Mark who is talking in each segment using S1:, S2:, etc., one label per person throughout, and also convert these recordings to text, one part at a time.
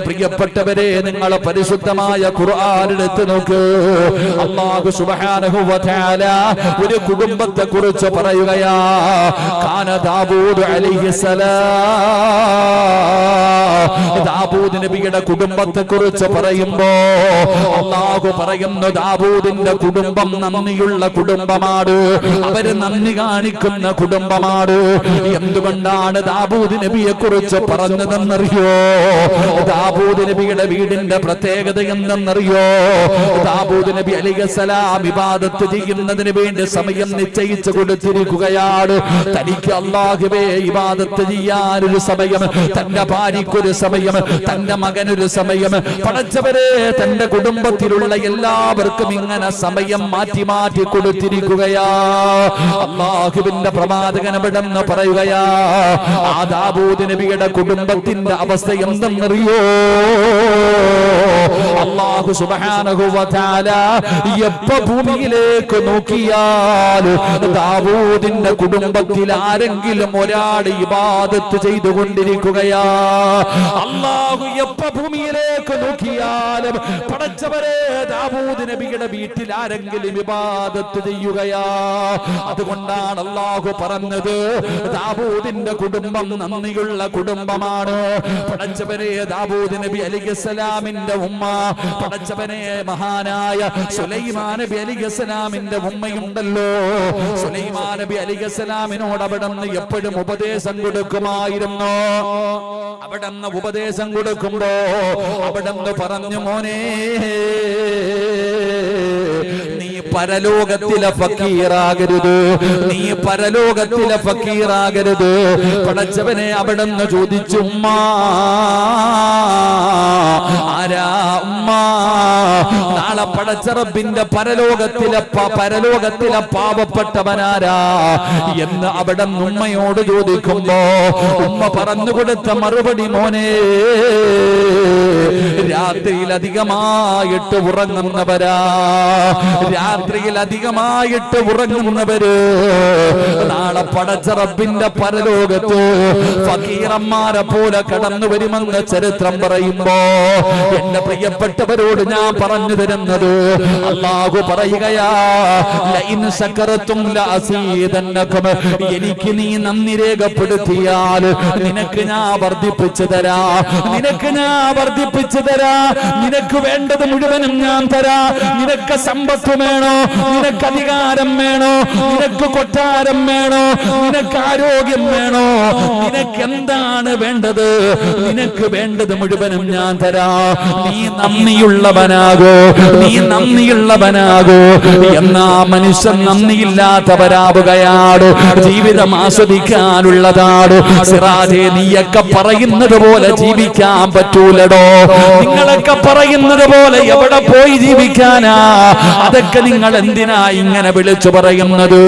S1: പ്രിയപ്പെട്ടവരെ, നിങ്ങൾ പരിശുദ്ധമായ ഖുർആൻ എടുത്തു നോക്കൂ. അല്ലാഹു സുബ്ഹാനഹു വ തആല ഒരു കുടുംബത്തെ കുറിച്ച് പറയുകയാ. കാന ദാവൂദ് അലൈഹിസ്സലാം. ദാവൂദ് നബിയുടെ കുടുംബത്തെ കുറിച്ച് പറയുമ്പോ അല്ലാഹു പറയുന്നു, ദാവൂദിന്റെ കുടുംബം നന്ദിയുള്ള കുടുംബമാണ്, അവര് നന്ദി കാണിക്കുന്ന കുടുംബമാണ്. എന്തുകൊണ്ടാണ് ദാവൂദ് നബിയെ കുറിച്ച് പറഞ്ഞതെന്നറിയോ? ദാവൂദ് നബിയുടെ വീടിന്റെ പ്രത്യേകത എന്തെന്നറിയോ? ദാവൂദ് നബി അലൈഹിസ്സലാം ഇബാദത്ത് ചെയ്യുന്നതിന് വേണ്ടി സമയം നിശ്ചയിച്ചു കൊടുത്തിരിക്കുകയാണ്. തനിക്ക് അല്ലാഹുവേ ഇബാദത്ത് ചെയ്യാനൊരു സമയം, തന്റെ ഭാര്യയ്ക്കൊരു സമയം, തന്റെ മകനൊരു സമയം, പടച്ചവരെ തന്റെ കുടുംബത്തിലുള്ള എല്ലാവർക്കും ഇങ്ങനെ സമയം മാറ്റി മാറ്റി കൊടുത്തിരിക്കുകയാ. അല്ലാഹുവിന്റെ പ്രവാചകൻ ഇവിടെന്ന് പറയുകയാ, ആ ദാവൂദ് നബിയുടെ കുടുംബത്തിന്റെ അവസ്ഥ എന്തെന്നറിയോ? അല്ലാഹു സുബ്ഹാനഹു വ തആല എപ്പോ ഭൂമിയിലേക്ക് നോക്കിയാൽ ദാവൂദിന്റെ കുടുംബത്തിൽ ആരെങ്കിലും ഒരാൾ ഇബാദത്ത് ചെയ്തുകൊണ്ടിരിക്കുകയാ. അല്ലാഹു എപ്പോ ഭൂമിയിലേക്ക് നോക്കിയാലും പടച്ചവരെ ദാവൂദ് നബിയുടെ വീട്ടിൽ ആരെങ്കിലും ഇബാദത്ത് ചെയ്യുകയാ. അതുകൊണ്ടാണ് അല്ലാഹു പറഞ്ഞത്, ദാവൂദിന്റെ കുടുംബം നന്ദിയുള്ള കുടുംബമാണ്. പടച്ചവരെ ദാവൂദ് നബി അലൈഹിസ്സലാമിന്റെ ഉമ്മ, പടച്ചവനെ മഹാനായ സുലൈമാൻ നബി അലൈഹിസ്സലാമിന്റെ ഉമ്മയുണ്ടല്ലോ, സുലൈമാൻ നബി അലൈഹിസ്സലാമിനോട് അവിടുന്ന് എപ്പോഴും ഉപദേശം കൊടുക്കുമായിരുന്നു. അവിടുന്ന് ഉപദേശം കൊടുക്കുമ്പോ അവിടുന്ന് പറഞ്ഞു, മോനെ നീ പരലോകത്തിലെ ഫക്കീറാകരുത്, നീ പരലോകത്തിലെ ഫക്കീറാകരുത്. പടച്ചവനെ അവിടുന്ന് ചോദിച്ചു, ഉമ്മ ആരാ ഉമ്മ? നാളെ പടച്ച റബ്ബിന്റെ പരലോകത്തിലെ പാവപ്പെട്ടവനാരാ എന്ന് അവിടുന്ന് ഉമ്മയോട് ചോദിക്കുമ്പോ ഉമ്മ പറഞ്ഞു കൊടുത്ത മറുപടി, മോനെ രാത്രിയിൽ അധികമായിട്ട് ഉറങ്ങുന്നവരാ, രാത്രിയിൽ അധികമായിട്ട് ഉറങ്ങുന്നവര് നാളെ പടച്ച റബ്ബിന്റെ പരലോകത്ത് ഫക്കീറന്മാരെ പോലെ കടന്നു വരുമെന്ന് ചരിത്രം പറയുമ്പോ എന്റെ പ്രിയപ്പെട്ടവരോട് ഞാൻ പറഞ്ഞു തരുന്നത്, അല്ലാഹു പറയുകയാ, ലഇൻ ശകറതും ലഅസീദന്നകും, എനിക്ക് നീ നന്ദി രേഖപ്പെടുത്തിയാൽ നിനക്ക് ഞാൻ വർദ്ധിപ്പിച്ചു തരാ, നിനക്ക് ഞാൻ വർദ്ധിപ്പിച്ചു തരാ, നിനക്ക് വേണ്ടത് മുഴുവനും ഞാൻ തരാ. നിനക്ക് സമ്പത്ത് വേണോ, നിനക്ക് അധികാരം വേണോ, നിനക്ക് കൊട്ടാരം വേണോ, നിനക്ക് ആരോഗ്യം വേണോ, നിനക്ക് എന്താണ് വേണ്ടത്? നിനക്ക് വേണ്ടത് മുഴുവനും ഞാൻ തരാ. നീ നന്ദിയുള്ളവനാകോ, നീ നന്ദിയുള്ളവനാകോ. എന്നാ മനുഷ്യൻ നന്ദിയില്ലാത്തവരാവുകയാണ്. ജീവിതം ആസ്വദിക്കാനുള്ളതാണ്. സിറാജേ, നീയൊക്കെ പറയുന്നത് പോലെ ജീവിക്കാൻ പറ്റൂലടോ. നിങ്ങളൊക്കെ പറയുന്നത് പോലെ എവിടെ പോയി ജീവിക്കാനാ? അതൊക്കെ നിങ്ങൾ എന്തിനാ ഇങ്ങനെ വിളിച്ചു പറയുന്നത്?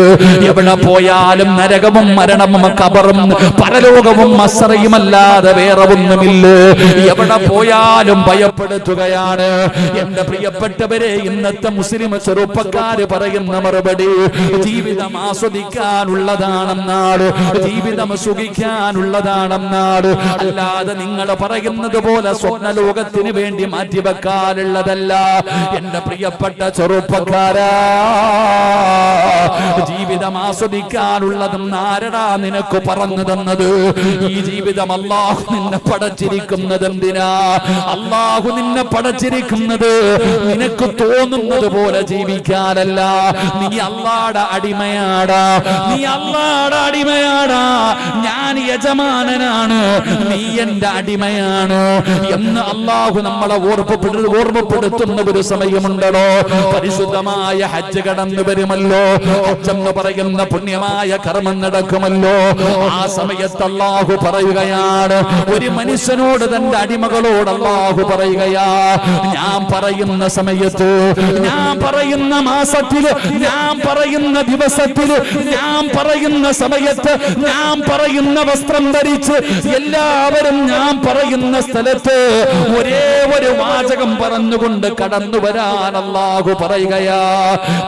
S1: എവിടെ പോയാലും നരകവും മരണവും ഖബറും പരലോകവും മസ്റയുമല്ലാതെ വേറെ ഒന്നുമില്ല. എവിടെ പോയാലും ഭയപ്പെടുത്തുകയാണ്. എന്റെ പ്രിയപ്പെട്ടവരെ, ഇന്നത്തെ മുസ്ലിം ചെറുപ്പക്കാര് പറയുന്ന മറുപടി, ജീവിതം ആസ്വദിക്കാനുള്ളതാണെന്നാണ്, ജീവിതം സുഖിക്കാനുള്ളതാണെന്നാണ്. അല്ലാതെ നിങ്ങൾ പറയുന്നത് പോലെ സ്വപ്ന ലോകത്തിന് വേണ്ടി മാറ്റിവെക്കാനുള്ളതല്ല. എന്റെ പ്രിയപ്പെട്ട ചെറുപ്പക്കാരാ, ജീവിതം ആസ്വദിക്കാനുള്ളതും ആരടാ നിനക്ക് പറഞ്ഞു തന്നത്? ഈ ജീവിതം അല്ലാഹു നിന്നെ പടച്ചിരിക്കുന്നത് എന്തിനാ? അല്ലാഹു നിന്നെ പടച്ചിരിക്കുന്നത് നിനക്ക് തോന്നുന്നത് പോലെ ജീവിക്കാനല്ല. നീ അല്ലാഹുടെ അടിമയാടാ, നീ അല്ലാഹുടെ അടിമയാടാ. ഞാൻ യജമാനനാണ്, നീ എന്റെ അടിമയാണ് എന്ന് അല്ലാഹു നമ്മളെ ഓർമ്മപ്പെടുത്തുന്ന ഒരു സമയമുണ്ടല്ലോ. പരിശുദ്ധമായ ഹജ്ജ് കടന്നു വരുമല്ലോ, ഹജ്ജെന്ന് പറയുന്ന പുണ്യമായ കർമ്മം നടക്കുമല്ലോ. ആ സമയത്ത് അല്ലാഹു പറയുകയാണ്, ഒരു മനുഷ്യനോട് തന്റെ അടിമകളോട് അല്ലാഹു പറയുകയാ, ഞാൻ പറയുന്ന സമയത്ത്, ഞാൻ പറയുന്ന മാസത്തില്, ഞാൻ പറയുന്ന ദിവസത്തില്, ഞാൻ പറയുന്ന സമയത്ത്, ഞാൻ പറയുന്ന വസ്ത്രം ധരിച്ച് എല്ലാവരും ഞാൻ പറയുന്ന സ്ഥലത്ത് ഒരേ ഒരു വാചകം പറഞ്ഞുകൊണ്ട് കടന്നു വരാൻ അല്ലാഹു പറയുകയാ.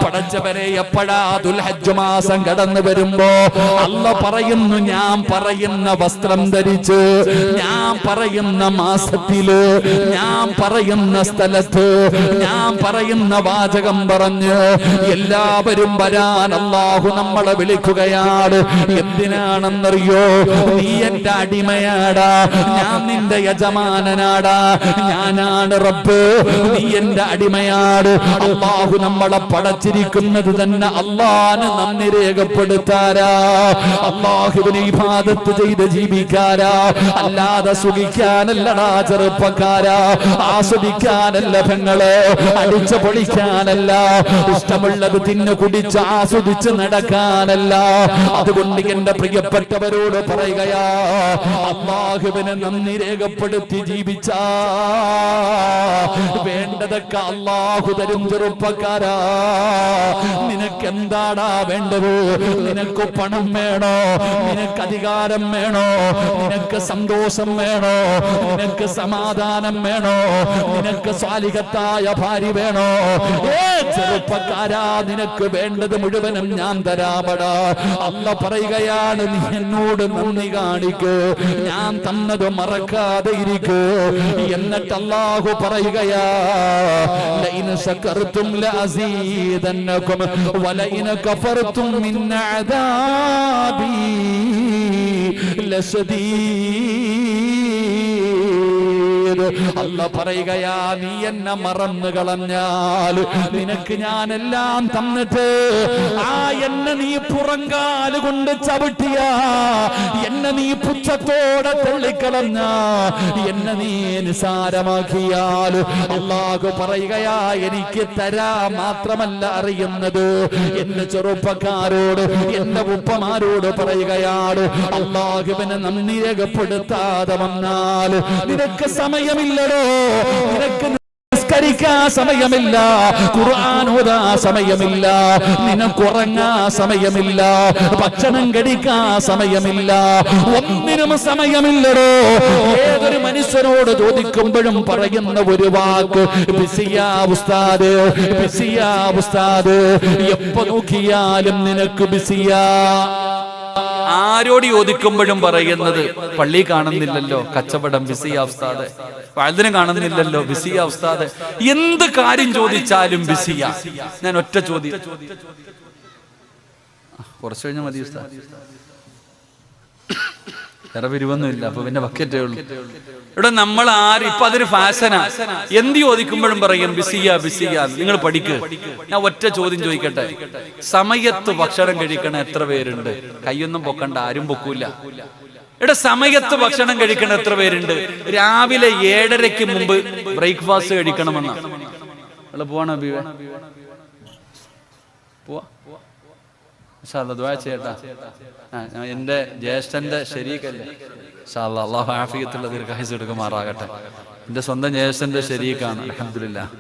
S1: പടച്ചവരെ, എപ്പോഴാ ദുൽഹജ്ജ് മാസം കടന്നു വരുമ്പോ അല്ലാഹു പറയുന്നു, ഞാൻ പറയുന്ന വസ്ത്രം ധരിച്ച്, ഞാൻ പറയുന്ന മാസത്തില്, ഞാൻ പറയുന്ന സ്ഥലത്ത്, ഞാൻ പറയുന്ന വാചകം പറഞ്ഞ് എല്ലാവരും വരാൻ അല്ലാഹു നമ്മളെ വിളിക്കുകയാണ്. എന്തിനാണെന്നറിയോ? നീ എന്റെ അടിമയാടാ, ഞാൻ നിന്റെ യജമാനനാടാ, ഞാനാണ് റബ്ബ്, നീ എന്റെ അടിമയാട്. അല്ലാഹു നമ്മളെ പടച്ചിരിക്കുന്നത് തന്നെ അല്ലാഹുവിന് നന്ദി രേഖപ്പെടുത്താരാ, അല്ലാഹുവിനെ ഇബാദത്ത് ചെയ്ത് ജീവിക്കാരാ, അല്ലാതെ സുഖിക്കാനല്ലടാ ചെറുപ്പക്കാരാ, ആസ്വദിക്കാനല്ല പെങ്ങളെ, അടിച്ചു പൊളിക്കാനല്ല, ഇഷ്ടമുള്ളത് തിന്നു കുടിച്ച് ആസ്വദിച്ച് നടക്കാനല്ല. അതുകൊണ്ട് എന്റെ പ്രിയപ്പെട്ടവരോട് പറയുകയാ, അല്ലാഹുവിനെ നന്ദി രേഖപ്പെടുത്തി ജീവിച്ചാ വേണ്ടതൊക്കെ അല്ലാഹു തരും. ചെറുപ്പക്കാരാ, നിനക്ക് എന്താടാ വേണ്ടത്? നിനക്ക് പണം വേണോ? നിനക്ക് അധികാരം വേണോ? നിനക്ക് സന്തോഷം വേണോ? നിനക്ക് സമാധാനം വേണോ? നിനക്ക് സ്വാലിഹത്തായ ഭാര്യ വേണോ? ചെറുപ്പക്കാരാ, നിനക്ക് വേണ്ടത് മുഴുവനും ഞാൻ തരാമടാ. അല്ലാഹു പറയുകയാണ്, നീ എന്നോട് നന്ദി കാണിക്ക്, ഞാൻ തന്നത് മറക്കാതെ ഇരിക്കൂ. എന്നിട്ട് അല്ലാഹു പറയുകയാ, ലഇൻ ശകർതും ലഅസീദന്നകും വലഇൻ കഫർതും മിൻ അദാബി ലശദീദ്. അല്ലാഹു പറയുകയാ, നീ എന്നെ മറന്നു കളഞ്ഞാൽ നിനക്ക് ഞാനെല്ലാം തന്നിട്ട് എന്നെ നീ പുറങ്കാല് കൊണ്ട് ചവിട്ടിയ, എന്നെ നീ പുച്ഛത്തോടെ തള്ളിക്കളഞ്ഞ, എന്നെ നീ നിസാരമാക്കിയാൽ അല്ലാഹു പറയുകയാ, എനിക്ക് തരാ മാത്രമല്ല അറിയുന്നത്. എന്റെ ചെറുപ്പക്കാരോട്, എന്റെ ഉപ്പമാരോട് പറയുകയാണ്, അല്ലാഹുവിനെ നന്ദി രേഖപ്പെടുത്താതെ വന്നാൽ നിനക്ക് സമയമില്ലടോ, നിനക്ക് നിസ്കരിക്കാൻ സമയമില്ല, ഖുർആൻ ഓതാൻ സമയമില്ല, നിനക്കുറങ്ങാൻ സമയമില്ല, ഭക്ഷണം കഴിക്കാൻ സമയമില്ല, ഒന്നിനും സമയമില്ലടോ. ഏതൊരു മനുഷ്യനോട് ചോദിക്കുമ്പോഴും പറയുന്ന ഒരു വാക്ക്, ബിസിയാ ഉസ്താദ്, ബിസിയാ ഉസ്താദ്. എപ്പോ നോക്കിയാലും നിനക്ക് ബിസിയാ. ആരോട് ചോദിക്കുമ്പോഴും പറയുന്നത്, പള്ളി കാണുന്നില്ലല്ലോ, കച്ചവടം ബിസിയാ ഉസ്താദ്, വഅദിന് കാണുന്നില്ലല്ലോ ബിസിയാ ഉസ്താദ്, എന്ത് കാര്യം ചോദിച്ചാലും ബിസിയാ. ഞാൻ ഒറ്റ ചോദ്യം, കുറച്ചു കഴിഞ്ഞാൽ മതി ഉസ്താദ്, വേറെ പിരിവൊന്നുമില്ല, അപ്പൊ പിന്നെ ബക്കറ്റേ ഉള്ളൂ. ഇവിടെ നമ്മൾ ആര് ഇപ്പൊ അതൊരു ഫാഷനാ, എന്ത് ചോദിക്കുമ്പോഴും പറയും ബിസിയാ ബിസിയാ. നിങ്ങൾ പഠിക്ക്. ഞാൻ ഒറ്റ ചോദ്യം ചോദിക്കട്ടെ, സമയത്ത് ഭക്ഷണം കഴിക്കണ എത്ര പേരുണ്ട്? കൈയൊന്നും പൊക്കണ്ട, ആരും പൊക്കൂല. ഇവിടെ സമയത്ത് ഭക്ഷണം കഴിക്കണ എത്ര പേരുണ്ട്? രാവിലെ 7:30 മുമ്പ് ബ്രേക്ക്ഫാസ്റ്റ് കഴിക്കണമെന്നാ. പോവാണോ ബീവേ? പോവാ ചേട്ടാ, എന്റെ ജ്യേഷ്ഠന്റെ ശരീക്കല്ലേ, അല്ലാഹു ആഫിയത്തുള്ള ദീർഘായുസ്സ് കൊടുക്കുമാറാകട്ടെ. എന്റെ സ്വന്തം ജ്യേഷ്ഠന്റെ ശരീക്കാണ്, അൽഹംദുലില്ലാഹ്.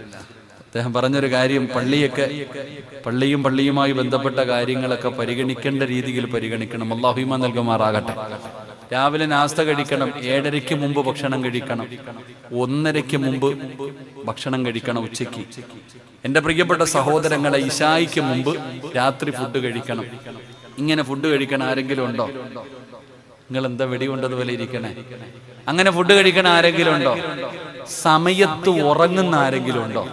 S1: അദ്ദേഹം പറഞ്ഞൊരു കാര്യം, പള്ളിയുമായി ബന്ധപ്പെട്ട കാര്യങ്ങളൊക്കെ പരിഗണിക്കേണ്ട രീതിയിൽ പരിഗണിക്കണം. അല്ലാഹു ഈമാൻ നൽകുമാറാകട്ടെ. രാവിലെ നാസ്ത കഴിക്കണം, 7:30 മുമ്പ് ഭക്ഷണം കഴിക്കണം, 1:30 മുമ്പ് ഭക്ഷണം കഴിക്കണം ഉച്ചയ്ക്ക്. എന്റെ പ്രിയപ്പെട്ട സഹോദരങ്ങളെ, ഇശായിക്ക് മുമ്പ് രാത്രി ഫുഡ് കഴിക്കണം. ഇങ്ങനെ ഫുഡ് കഴിക്കണ ആരെങ്കിലും ഉണ്ടോ? നിങ്ങൾ എന്താ വെടികൊണ്ടതുപോലെ ഇരിക്കണേ? അങ്ങനെ ഫുഡ് കഴിക്കണ ആരെങ്കിലും ഉണ്ടോ? സമയത്ത് ഉറങ്ങുന്ന ആരെങ്കിലും ഉണ്ടോ?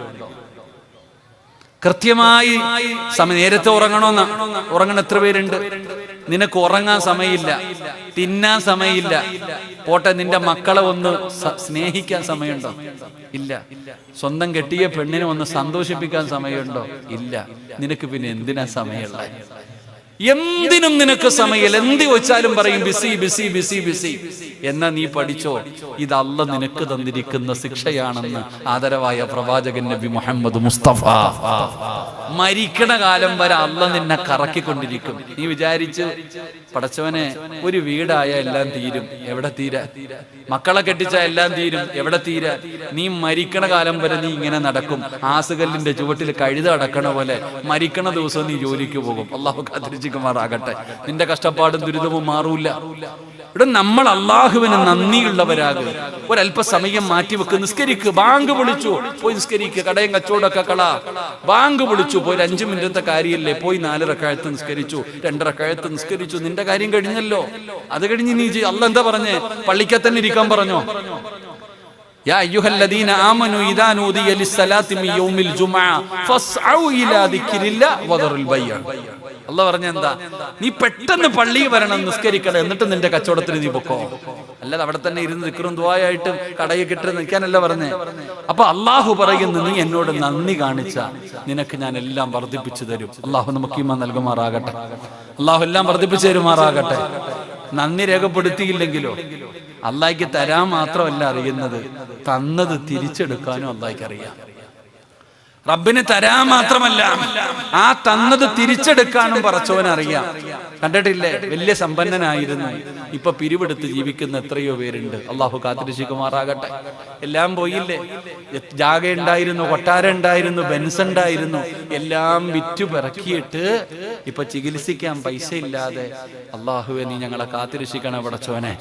S1: കൃത്യമായി നേരത്തെ ഉറങ്ങണമെന്ന ഉറങ്ങണ എത്ര പേരുണ്ട്? നിനക്ക് ഉറങ്ങാൻ സമയമില്ല, തിന്നാൻ സമയമില്ല, പോട്ടെ നിന്റെ മക്കളെ ഒന്ന് സ്നേഹിക്കാൻ സമയമുണ്ടോ? ഇല്ല. സ്വന്തം കെട്ടിയ പെണ്ണിനെ ഒന്ന് സന്തോഷിപ്പിക്കാൻ സമയമുണ്ടോ? ഇല്ല. നിനക്ക് പിന്നെ എന്തിനാ സമയമുള്ള? എന്തിനും നിനക്ക് സമയമില്ല. എന്ത് ചോദിച്ചാലും പറയും ബിസി ബിസി ബിസി ബിസി. എന്നാ നീ പഠിച്ചോ, ഇത് അല്ലാഹ് നിനക്ക് തന്നിരിക്കുന്ന ശിക്ഷയാണെന്ന് ആദരവായ പ്രവാചകൻ നബി മുഹമ്മദ് മുസ്തഫ. മരിക്കണ കാലം വരെ അല്ലാഹ് നിന്നെ കറക്കിക്കൊണ്ടിരിക്കും. നീ വിചാരിച്ച് പടച്ചവനെ, ഒരു വീടായ എല്ലാം തീരും, എവിടെ തീരാ? മക്കളെ കെട്ടിച്ച എല്ലാം തീരും, എവിടെ തീരാ? നീ മരിക്കണ കാലം വരെ നീ ഇങ്ങനെ നടക്കും. ആസുകല്ലിന്റെ ചുവട്ടിൽ കഴുത അടക്കണ പോലെ മരിക്കണ ദിവസം നീ ജോലിക്ക് പോകും. അല്ലാഹു കാത്തിരിച്ച് കാത്തിരക്ഷിക്കുമാറാകട്ടെ. നിന്റെ കഷ്ടപ്പാടും ദുരിതവും മാറൂല. ഇവിടെ നമ്മൾ അള്ളാഹുവിന് നന്ദിയുള്ളവരാകുക. ഒരല്പസമയം മാറ്റിവെക്ക്, നിസ്കരിക്ക്. ബാങ്ക് വിളിച്ചു, പോയി നിസ്കരിക്കുക. കടയും കച്ചവടമൊക്കെ ബാങ്ക് വിളിച്ചു, പോയി 5 മിനിറ്റത്തെ കാര്യമല്ലേ, പോയി 4 റക്അത്ത് നിസ്കരിച്ചു, 2 റക്അത്ത് നിസ്കരിച്ചു. നിന്റെ കാര്യം കഴിഞ്ഞല്ലോ. അത് കഴിഞ്ഞ് നീ അല്ലാഹ് എന്താ പറഞ്ഞേ? പള്ളിക്കൽ തന്നെ ഇരിക്കാൻ പറഞ്ഞോ? യാ അയ്യുഹല്ലദീന ആമനു ഇദാ നൂദിയ ലിസ്സലാത്തി മിൻ യൗമിൽ ജുമുഅ ഫസ്ഔ ഇലാ ദിക്രില്ലാഹി വദറുൽ ബൈഅ. അല്ലാഹ് പറഞ്ഞ എന്താ? നീ പെട്ടെന്ന് പള്ളിയിൽ വരണം, നിസ്കരിക്കണം, എന്നിട്ട് നിന്റെ കച്ചവടത്തിന് നീ പൊക്കോ. അല്ലാതെ അവിടെ തന്നെ ഇരുന്ന് ദിക്റും ദുആയായിട്ടും കടയിൽ കിട്ടി നിൽക്കാനല്ല പറഞ്ഞേ. അപ്പൊ അള്ളാഹു പറയുന്നു, നീ എന്നോട് നന്ദി കാണിച്ച നിനക്ക് ഞാൻ എല്ലാം വർദ്ധിപ്പിച്ചു തരും. അള്ളാഹു നമുക്ക് ഈമാൻ നൽകുമാറാകട്ടെ. അള്ളാഹു എല്ലാം വർദ്ധിപ്പിച്ചു തരുമാറാകട്ടെ. നന്ദി രേഖപ്പെടുത്തിയില്ലെങ്കിലോ അള്ളാഹിക്ക് തരാൻ മാത്രമല്ല അറിയുന്നത്, തന്നത് തിരിച്ചെടുക്കാനും അള്ളാഹിക്ക് അറിയാം. റബ്ബിന് തരാൻ മാത്രമല്ല, ആ തന്നത് തിരിച്ചെടുക്കാനും പടച്ചവനറിയാം. കണ്ടിട്ടില്ലേ? വലിയ സമ്പന്നനായിരുന്നു, ഇപ്പൊ പിരിവെടുത്ത് ജീവിക്കുന്ന എത്രയോ പേരുണ്ട്. അള്ളാഹു കാത്തിരക്ഷിക്കുമാറാകട്ടെ. എല്ലാം പോയില്ലേ? ജാഗ ഉണ്ടായിരുന്നു, കൊട്ടാര ഉണ്ടായിരുന്നു, ബെൻസ് ഉണ്ടായിരുന്നു, എല്ലാം വിറ്റു പിറക്കിയിട്ട് ഇപ്പൊ ചികിത്സിക്കാൻ പൈസ ഇല്ലാതെ. അള്ളാഹുവെ നീ ഞങ്ങളെ കാത്തിരക്ഷിക്കണം പടച്ചവനെ.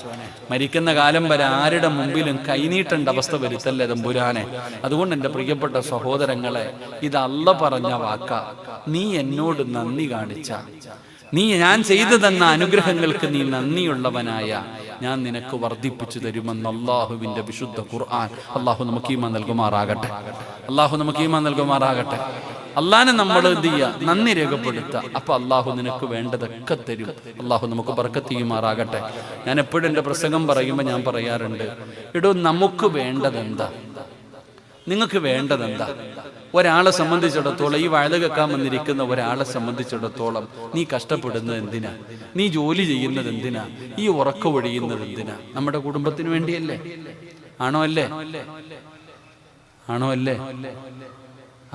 S1: മരിക്കുന്ന കാലം വരെ ആരുടെ മുമ്പിലും കൈനീട്ടേണ്ട അവസ്ഥ വരുത്തല്ലേ തമ്പുരാനെ. അതുകൊണ്ട് എന്റെ പ്രിയപ്പെട്ട സഹോദരങ്ങളെ, ഇത് അല്ലാഹ് പറഞ്ഞ വാക്ക. നീ എന്നോട് നന്ദി കാണിച്ച, നീ ഞാൻ ചെയ്തു തന്ന അനുഗ്രഹങ്ങൾക്ക് നീ നന്ദിയുള്ളവനായ ഞാൻ നിനക്ക് വർദ്ധിപ്പിച്ചു തരുമെന്ന് അള്ളാഹുവിന്റെ വിശുദ്ധ ഖുർആൻ. അള്ളാഹു നമുക്ക് ഈമാൻ നൽകുമാറാകട്ടെ. അള്ളാഹു നമുക്ക് ഈമാൻ നൽകുമാറാകട്ടെ. അള്ളാഹിനെ നമ്മൾ എന്ത് ചെയ്യുക? നന്ദി രേഖപ്പെടുത്തുക. അപ്പൊ അള്ളാഹു നിനക്ക് വേണ്ടതൊക്കെ തരും. അള്ളാഹു നമുക്ക് ബർക്കത്ത് ചെയ്യുമാറാകട്ടെ. ഞാൻ എപ്പോഴും എൻ്റെ പ്രസംഗം പറയുമ്പോൾ ഞാൻ പറയാറുണ്ട്, എടോ നമുക്ക് വേണ്ടതെന്താ? നിങ്ങൾക്ക് വേണ്ടതെന്താ? ഒരാളെ സംബന്ധിച്ചിടത്തോളം, ഈ വഴുത കേൾക്കാൻ വന്നിരിക്കുന്ന ഒരാളെ സംബന്ധിച്ചിടത്തോളം, നീ കഷ്ടപ്പെടുന്നത് എന്തിനാ? നീ ജോലി ചെയ്യുന്നത് എന്തിനാ? ഈ ഉറക്കം ഒഴിയുന്നത് എന്തിനാ? നമ്മുടെ കുടുംബത്തിന് വേണ്ടിയല്ലേ? ആണോ അല്ലേ? ആണോ അല്ലേ?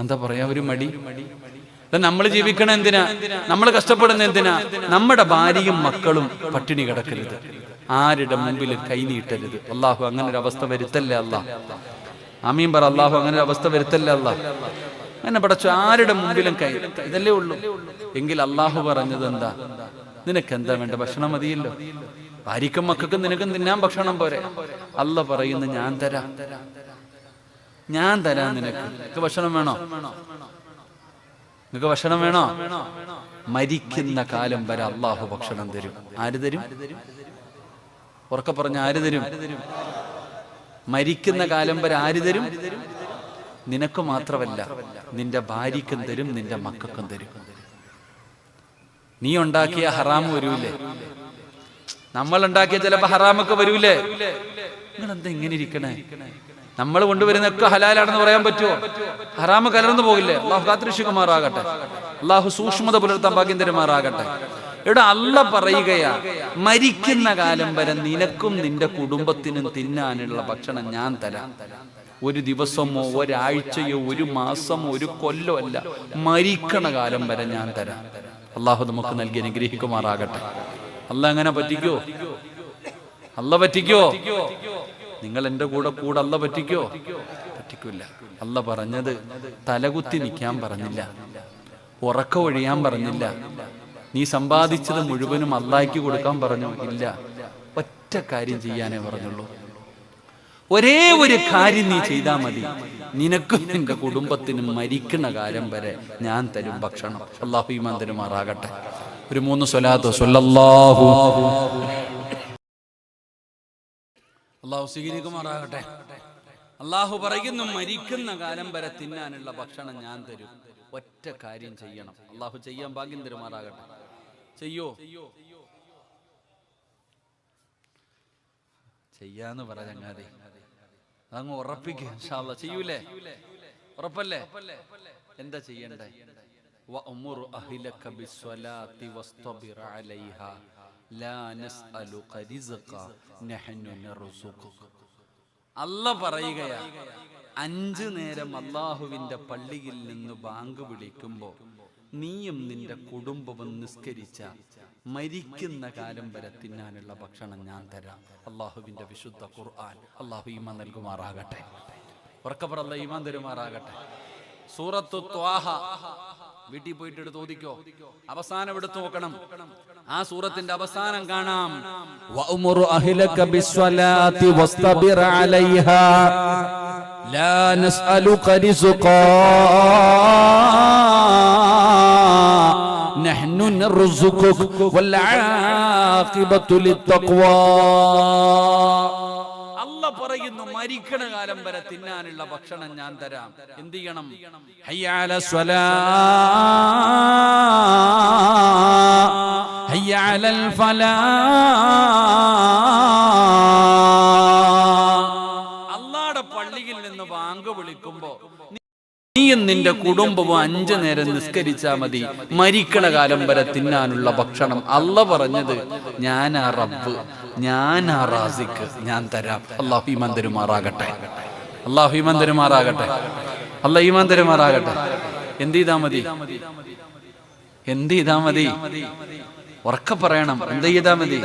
S1: എന്താ പറയാ ഒരു മടി? നമ്മൾ ജീവിക്കണ എന്തിനാ? നമ്മൾ കഷ്ടപ്പെടുന്ന എന്തിനാ? നമ്മുടെ ഭാര്യയും മക്കളും പട്ടിണി കിടക്കരുത്, ആരുടെ മുമ്പിൽ കൈനീട്ടരുത്. അള്ളാഹു അങ്ങനെ ഒരു അവസ്ഥ വരുത്തല്ലേ അല്ലാഹ്. ആമീൻ പറ. അള്ളാഹു അങ്ങനെ ഒരു അവസ്ഥ വരുത്തല്ലേ അല്ലാഹ്. അങ്ങനെ പടച്ചു ആരുടെ മുമ്പിലും കൈ, ഇതല്ലേ ഉള്ളൂ. എങ്കിൽ അള്ളാഹു പറഞ്ഞത് എന്താ? നിനക്ക് എന്താ വേണ്ട? ഭക്ഷണം മതിയല്ലോ. ഭാര്യക്കും മക്കൾക്കും നിനക്കും തിന്നാൻ ഭക്ഷണം പോരെ. അല്ലാഹ് പറയുന്നു, ഞാൻ തരാം, ഞാൻ തരാം. നിനക്ക് ഭക്ഷണം വേണോ? നിനക്ക് ഭക്ഷണം വേണോ? മരിക്കുന്ന കാലം വരെ അള്ളാഹു ഭക്ഷണം തരും. ആര് തരും? ഉറക്കെ പറഞ്ഞ ആര് തരും? മരിക്കുന്ന കാലം വരെ ആര് തരും? നിനക്ക് മാത്രമല്ല, നിന്റെ ഭാര്യക്കും തരും, നിന്റെ മക്കൾക്കും തരും. നീ ഉണ്ടാക്കിയ ഹറാം വരൂലേ? നമ്മൾ ഉണ്ടാക്കിയ ചിലപ്പോ ഹറാമൊക്കെ വരൂലേ? നിങ്ങളെന്താ ഇങ്ങനെ ഇരിക്കണേ? നമ്മൾ കൊണ്ടുവരുന്നൊക്കെ ഹലാലാണെന്ന് പറയാൻ പറ്റുമോ? ഹറാമ് കലർന്നു പോകില്ലേ? അള്ളാഹു കാത്തിരക്ഷിക്കുമാറാകട്ടെ. അള്ളാഹു സൂക്ഷ്മത പുലർത്താൻ ഭാഗ്യം തരുമാറാകട്ടെ. ഇവിടെ അല്ലാഹ് പറയുകയാ, മരിക്കുന്ന കാലം വരെ നിനക്കും നിന്റെ കുടുംബത്തിനും തിന്നാനുള്ള ഭക്ഷണം ഞാൻ തരാം. ഒരു ദിവസമോ ഒരാഴ്ചയോ ഒരു മാസമോ ഒരു കൊല്ലോ അല്ല, മരിക്കണ കാലം വരെ ഞാൻ തരാം. അള്ളാഹു നമുക്ക് നൽകി അനുഗ്രഹിക്കുമാറാകട്ടെ. അല്ലാഹ് അങ്ങനെ പറ്റിക്കോ? അല്ലാഹ് പറ്റിക്കോ? നിങ്ങൾ എൻ്റെ കൂടെ അല്ലാഹ് പറ്റിക്കോ? പറ്റിക്കില്ല. അല്ലാഹ് പറഞ്ഞത് തലകുത്തി നിൽക്കാൻ പറഞ്ഞില്ല, ഉറക്ക ഒഴിയാൻ പറഞ്ഞില്ല, നീ സമ്പാദിച്ചത് മുഴുവനും അല്ലാഹ്ക്ക് കൊടുക്കാൻ പറഞ്ഞു. ഇല്ല, ഒറ്റ കാര്യം ചെയ്യാനേ പറഞ്ഞുള്ളൂ. ഒരേ ഒരു കാര്യം നീ ചെയ്താൽ മതി, നിനക്കും നിന്റെ കുടുംബത്തിനും മരിക്കുന്ന കാലം വരെ ഞാൻ തരും ഭക്ഷണം. അല്ലാഹു ഈമാൻ തരുമാറാകട്ടെ. ഒരു 3 സ്വലാത്ത് സ്വല്ലല്ലാഹു അല്ലാഹു സ്വീകരിക്കുമാറാകട്ടെ. അല്ലാഹു പറയുന്നു, മരിക്കുന്ന കാലം വരെ തിന്നാനുള്ള ഭക്ഷണം ഞാൻ തരും. ഒറ്റ കാര്യം ചെയ്യണം. അല്ലാഹു ചെയ്യാൻ ഭാഗ്യം തരുമാറാകട്ടെ. ചെയ്യോ? ചെയ്യാന്ന് പറ ചങ്ങാതി, അതങ്ങ് ഉറപ്പിക്കുക. ഇൻഷാ അല്ലാഹ് ചെയ്യൂലേ? ഉറപ്പല്ലേ? എന്താ ചെയ്യണ്ടേ? വഅ്മുർ അഹ്ലക ബിസ്സലാത്തി വസ്തബിർ അലൈഹാ ലാ നസ്അലുക റിസ്ഖ നഹ്നു നർസുഖുക. അല്ലാഹ് പറയുകയാ, 5 നേരം അല്ലാഹുവിന്റെ പള്ളിയിൽ നിന്ന് ബാങ്ക് വിളിക്കുമ്പോ നീയും നിന്റെ കുടുംബവും നിസ്കരിച്ച മരിക്കുന്ന കാലം വരെ തിന്നാനുള്ള ഭക്ഷണം ഞാൻ തരാം. അല്ലാഹുവിന്റെ വിശുദ്ധ ഖുർആൻ. അല്ലാഹു ഈമാൻ നൽകുമാറാകട്ടെ. ഉറക്കെ പറ, അല്ലാഹ് ഈമാൻ തരുമാറാകട്ടെ. സൂറത്തു ത്വാഹ വീട്ടിൽ പോയിട്ട് എടുത്ത് ഓതിക്കോ. അവസാനം എടുത്തു നോക്കണം. ആ സൂറത്തിന്റെ അവസാനം കാണാം, വഅ്മുറു അഹ്ലക ബിസ്സലാത്തി വസ്തബിർ അലൈഹാ ലാ നസ്അലുക റിസ്ഖാ നഹ്നു നർസുകുക വൽ ആഖിബത്തു ലിത്തഖ്വാ. അല്ലാഹ് പറയുന്നു, മരിക്കണ കാലം വരെ തിന്നാനുള്ള ഭക്ഷണം ഞാൻ തരാം. എന്ത് ചെയ്യണം? ഹയ്യ അലസ് സ്വലാ ഹയ്യ അലൽ ഫലാ. അല്ലാഹുവിന്റെ പള്ളിയിൽ നിന്ന് ബാങ്ക് വിളിക്കുമ്പോ നീയും നിന്റെ കുടുംബവും 5 നേരം നിസ്കരിച്ചാ മതി. മരിക്കണ കാലം വരെ തിന്നാനുള്ള ഭക്ഷണം അല്ലാഹ് പറഞ്ഞത് ഞാനാ റബ്ബ്, ഞാനാ റാസിഖ്, ഞാൻ തരാം. അല്ലാഹു ഈമാൻ തരുമാറാകട്ടെ, അല്ലാഹു ഈമാൻ തരുമാറാകട്ടെ, അല്ലാഹു ഈമാൻ തരുമാറാകട്ടെ. എന്ത് ചെയ്താ മതി? എന്ത് ചെയ്താ മതി? ഉറക്കെ പറയണം. എന്ത് ചെയ്താ മതി?